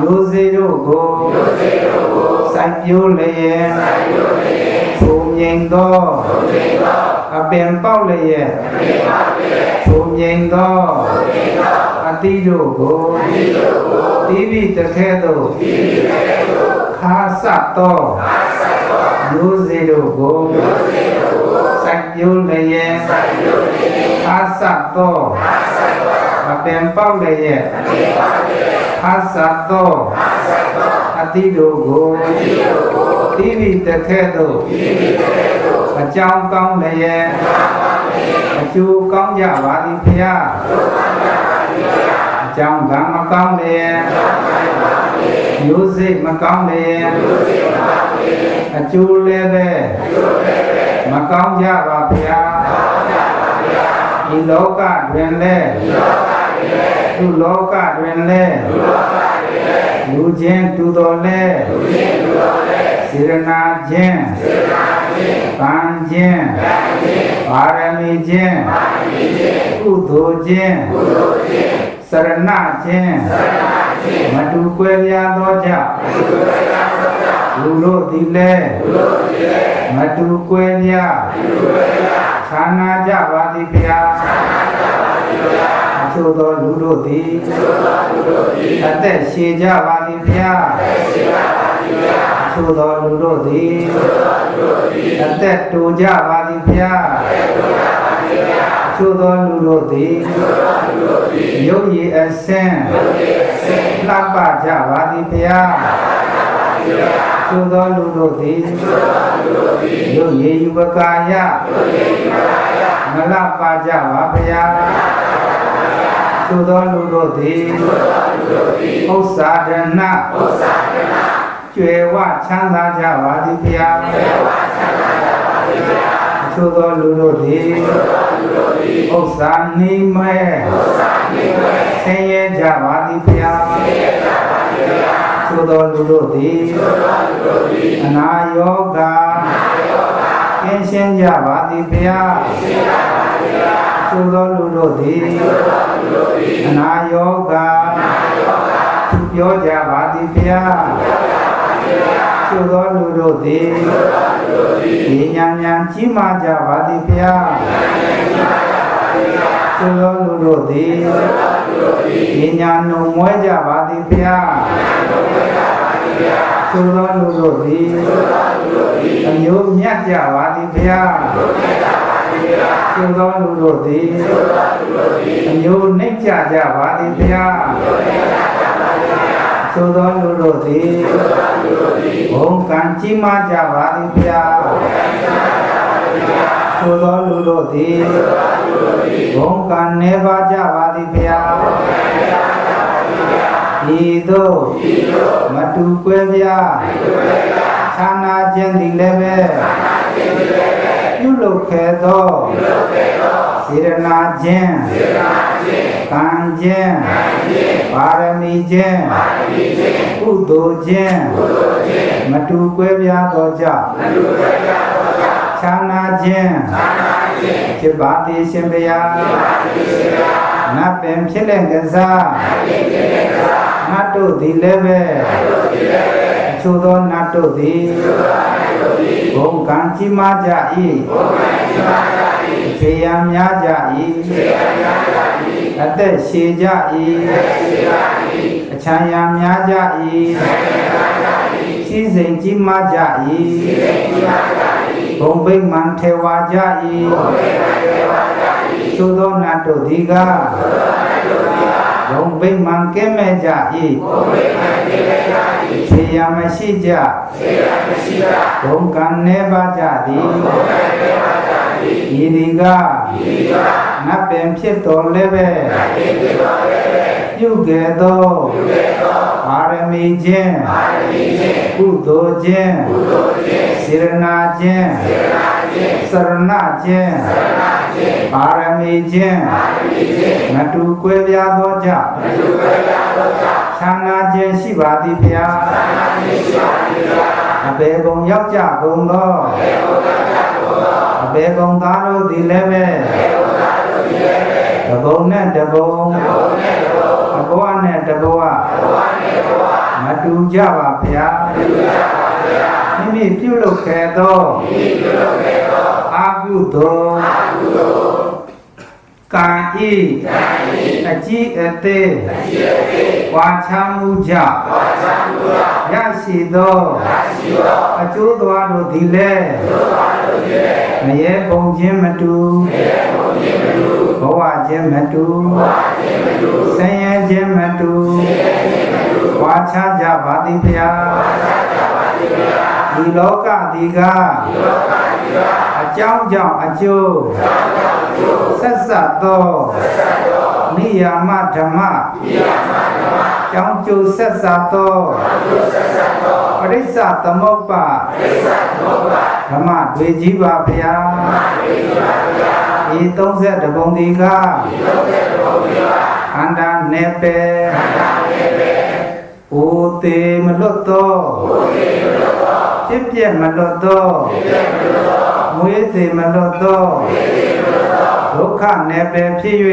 မျိုးစေ့တို့ကိုစိုက်ပျိုးလျက်ချုံငိမ်သောအပင်ပေါက်လျက်ချုံငိမ်သောအတိတို့ကိုတိပိတခဲသို့ခါဆတ်သောမျိုးစေ့တို့ကိုစိုက်ပျိုးလျက်ခါဆတ်သောအပင်ပေါက်လျက်ခါဆတ်သောအတိတို့ကိုတိပိတခဲသို့အကြောင်းကောင်းလျက်အကျိုးကောင်းကြပါသည်ဖျားအကြောင်းကံမကောင်းလျက်မျိုးစိတ်မကောင်းလျက်အကျိုးလည်းပဲမကောင်းကြပါဖျားဒီလောကတွင်လည်းသူလောကတွင်လည်းလူချင်းတူတော်လည်းစေရနာချင်းဗံချင်းပါရမီချင်းကုသိုလ်ချင်းစရဏချင်းမတူကွဲပြားသောကြောင့်လူတို့သည်လည်းမတူကွဲပြားဌာနာကြပါသည်ဗျာအချို့သောလူတို့သည်အသက်ရှည်ကြပါသည်ဗျာအချို့သောလူတို့သည်အသက်တိုကြပါသည်ဗျာအချို့သောလူတို့သည်ရုပ်ရည်အဆင်းလှပကြပါသည်ဗျာအချို့သောလူတို့သည်ရုပ်ရည်ယူပကာယမလှပကြပါဗျာသို့သောလူတို့သည်ဥစ္စာဒနာကျွယ်ဝချမ်းသာကြပါသည်ဗျာသို့သောလူတို့သည်ဥစ္စာနိမဲဆင်းရဲကြပါသည်ဗျာသို့သောလူတို့သည်အနာရောဂါကင်းရှင်းကြပါသည်ဗျာသို့သောလူတို့သည်အနာရောဂါသူပြောကြပါသည်ဗျာသို့သောလူတို့သည်ဉာဏ်ဉာဏ်ကြီးမားကြပါသည်ဗျာသို့သောလူတို့သည်ဉာဏ်နှုံမွဲကြပါသည်ဗျာ သို့သောလူတို့သည်အမျိုးမြတ်ကြပါသည်ဗျာသို့သောလူတို့သည်အမျိုးနှိမ့်ကြကြပါသည်ဗျာသို့သောလူတို့သည်ဘုံကံကြီးမားကြပါသည်ဗျာသို့သောလူတို့သည်ဘုံကံနေပါကြပါသည်ဗျာဤသို့မတူကွဲပြားဌာနာခြင်းသည်လည်းပဲပြုလုပ်ခဲ့သောစေရနာခြင်းကံခြင်းပါရမီခြင်းကုသိုလ်ခြင်းမတူကွဲပြားသောကြောင့်ဌာနာခြင်းဖြစ်ပါသည်ရှင်ဗျာနတ်ပင်ဖြစ်တဲ့ကစားနတ်တို့သည်လည်းပဲအချို့သောနတ်တို့သည်ဘုံကံကြီးမားကြ၏ခြေရန်များကြ၏အသက်ရှည်ကြ၏အချမ်းရန်များကြ၏စီးစိမ်ကြီးမားကြ၏ဘုံဗိမာန်ထေဝါကြ၏သို့သောနတ်တို့သည်ကဘုံဗိမာန်ကဲမဲ့ကြ၏ခြေရန်မရှိကြဘုံကံနေပါကြသည်ဤဒီကနတ်ပင်ဖြစ်တော်လည်းပဲပြုခဲ့သောပါရမီခြင်းကုသိုလ်ခြင်းစေရနာခြင်းစရဏခြင်းပါရမီခြင်းမတူကွဲပြားသောကြောင့်ဌာနာခြင်းရှိပါသည်ဗျာအဘေဘုံရောက်ကြကုန်သောအဘေဘုံသားတို့သည်လည်းပဲတဘုံနဲ့တဘုံအဘဝနဲ့တဘဝမတူကြပါဗျာမိမိပြုလုပ်ခဲ့သောအာဟုသောကံဤအကြီးအသေးဝါချမှုကြောင့်ရရှိသောအကျိုးသွားတို့သည်လည်းမရေပုံခြင်းမတူဘဝခြင်းမတူဆင်းရဲခြင်းမတူဝါချကြပါသည်ဗျာဒီလောကသည်ကအကြောင်းကြောင့်အကျိုးဆက်ဆက်သောနိယာမဓမ္မကြောင့်ကျိုးဆက်ဆက်သောပရိစ္ဆသမုပ္ပါဓမ္မတွေကြီးပါဗျာဒီ30ဘုံဒီကခန္ဓာနေပေအိုသေးမလွတ်သောဖြစ်ပြမလွတ်သောမွေးသေးမလွတ်သောဒုက္ခနေပေဖြစ်၍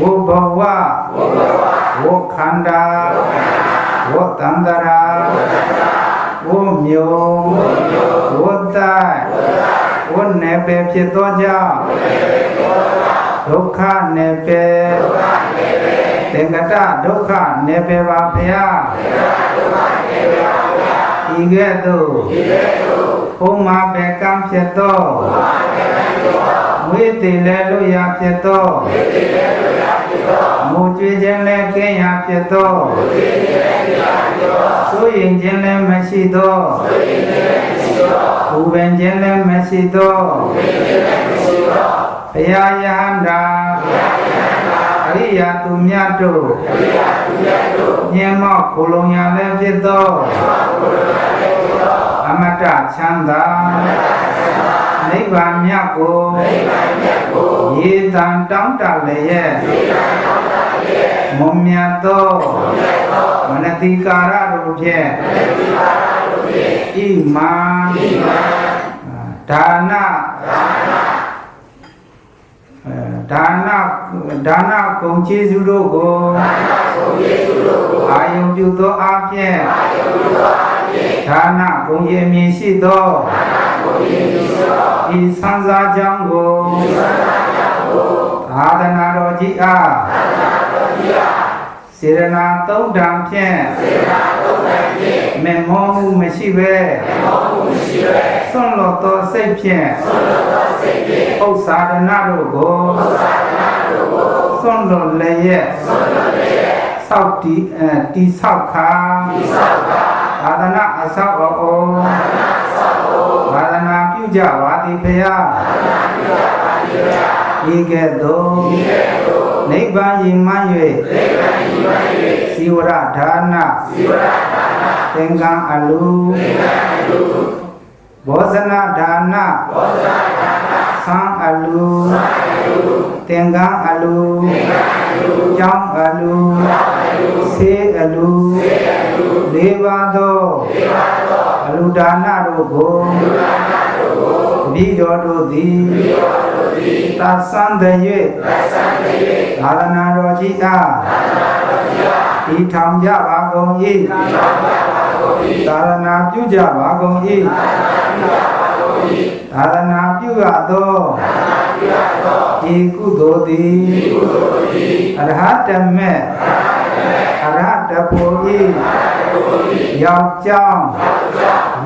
ဝုဘဝဝုခန္ဓာဝုတန္တရာဝုမျိုးဝုတိုက်ဝုနေပေဖြစ်သောကြောင့်ဒုက္ခနေပေသင်္ကတဒုက္ခနေပေပါဗျာဤကဲ့သို့ဘုံမှာပဲကံဖြစ်သောဝိသေလည်းလွတ်ရာဖြစ်သောမူကြွေးခြင်းလည်းကင်းရာဖြစ်သောဆိုရင်ခြင်းလည်းမရှိသောဘူပင်ခြင်းလည်းမရှိသောဘုရားယဟန္တာအရိယာသူမြတ်တို့ဉာဏ်မောက်ကိုယ်လုံးရာလည်းဖြစ်သောအမတ္တချမ်းသာနိဗ္ဗာန်မြတ်ကိုရေတံတောင်းတလည်းရဲ့မုံမြတ်သောမနတိကာရတို့ဖြင့်ဣမံဒါနဂုံကျေးဇူးတို့ကိုအာယုံပြုသောအဖြစ်ဒါနဂုံရဲ့မြင်ရှိသောဤဆန်းစားကြောင်းကိုသာသနာတော်ကြီးအား စေရနာသုံးတံဖြင့်မေမောမှုမရှိပဲဆွန့်လွတ်သောစိတ်ဖြင့်ဥစ္စာဒနာတို့ကိုဆွန့်လွတ်လျက်ဆောက်တီဆောက်ခါသာသနာအဆောက်အအုံသာသနာပြုကြပါသည်ဖရာဤကဲ့သို့နိဗ္ဗာန်ရည်မှန်း၍ဇီဝရဒါနသင်္ကန်းအလူဘောဇနာဒါနသံအလူသင်္ကန်းအလူကျောင်းအလူဆေးအလူလေးပါးသောအလူဒါနတို့ကိုပြီးတော်တို့သည်သာသံတည်းသာသနာတော်ကြီးအားဤထောင်ကြပါကုန်၏သာသနာပြုကြပါကုန်၏သာသနာပြုရသောဤကုသိုလ်သည်အရဟတမေအရဟတဖို့၏ယောက်ျောင်း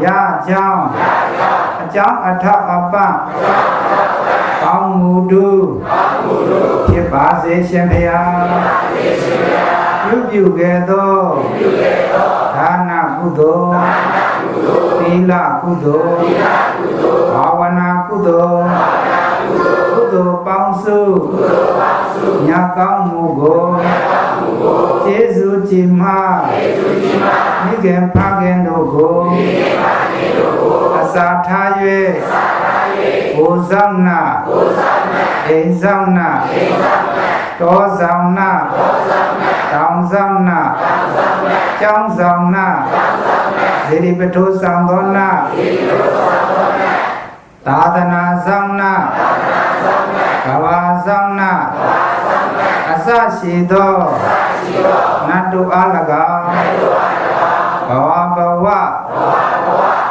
ရကြောင်းအကြောင်းအထောက်အပံ့ကောင်းမှုတို့ဖြစ်ပါစေရှင်ဘုရားပြုခဲ့သောဒါနကုသိုလ်သီလကုသိုလ်ဘာဝနာကုသိုလ်ကုသိုလ်ပေါင်းစုညကောင်းမှုကိုကျေးဇူးကြီးမားမိခင်ဖခင်တို့ကိုအစာထား၍ကိုယ်ဆောင်နာအိမ်ဆောင်နာတောဆောင်နာတောင်ဆောင်နာကျောင်းဆောင်နာဇေဒီပထိုးဆောင်သောနာသာသနာဆောင်နာကဘာဆောင်နာအစရှိသောနတ်တို့အား၎င်းဘဝ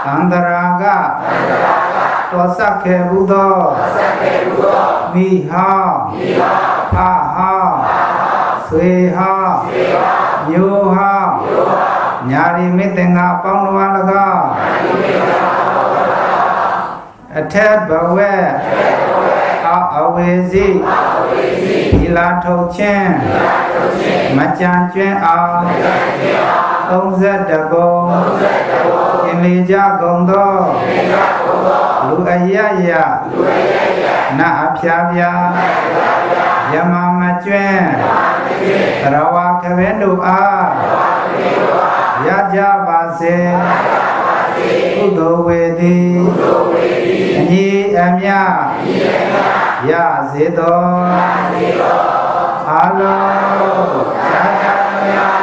သန္တရာကတောဆက်ခဲ့ဘူးသောမိဟောဖဟောဆွေဟောမျိုးဟောညာရီမေတ္တငါအပေါင်းတို့အား၎င်းအထက်ဘဝအဝေစီဒီလာထုတ်ခြင်းမကြံကျွင်းအောင်32ပုံသင်လေကြကုန်သောလူအယယနတ်အဖျားဖျားယမမကျွင်းသရဝခဝင်းတို့အားရကြပါစေကုသိုလ်ဝေသည်အညီအမျှရစေသောအလုံးသာသနာ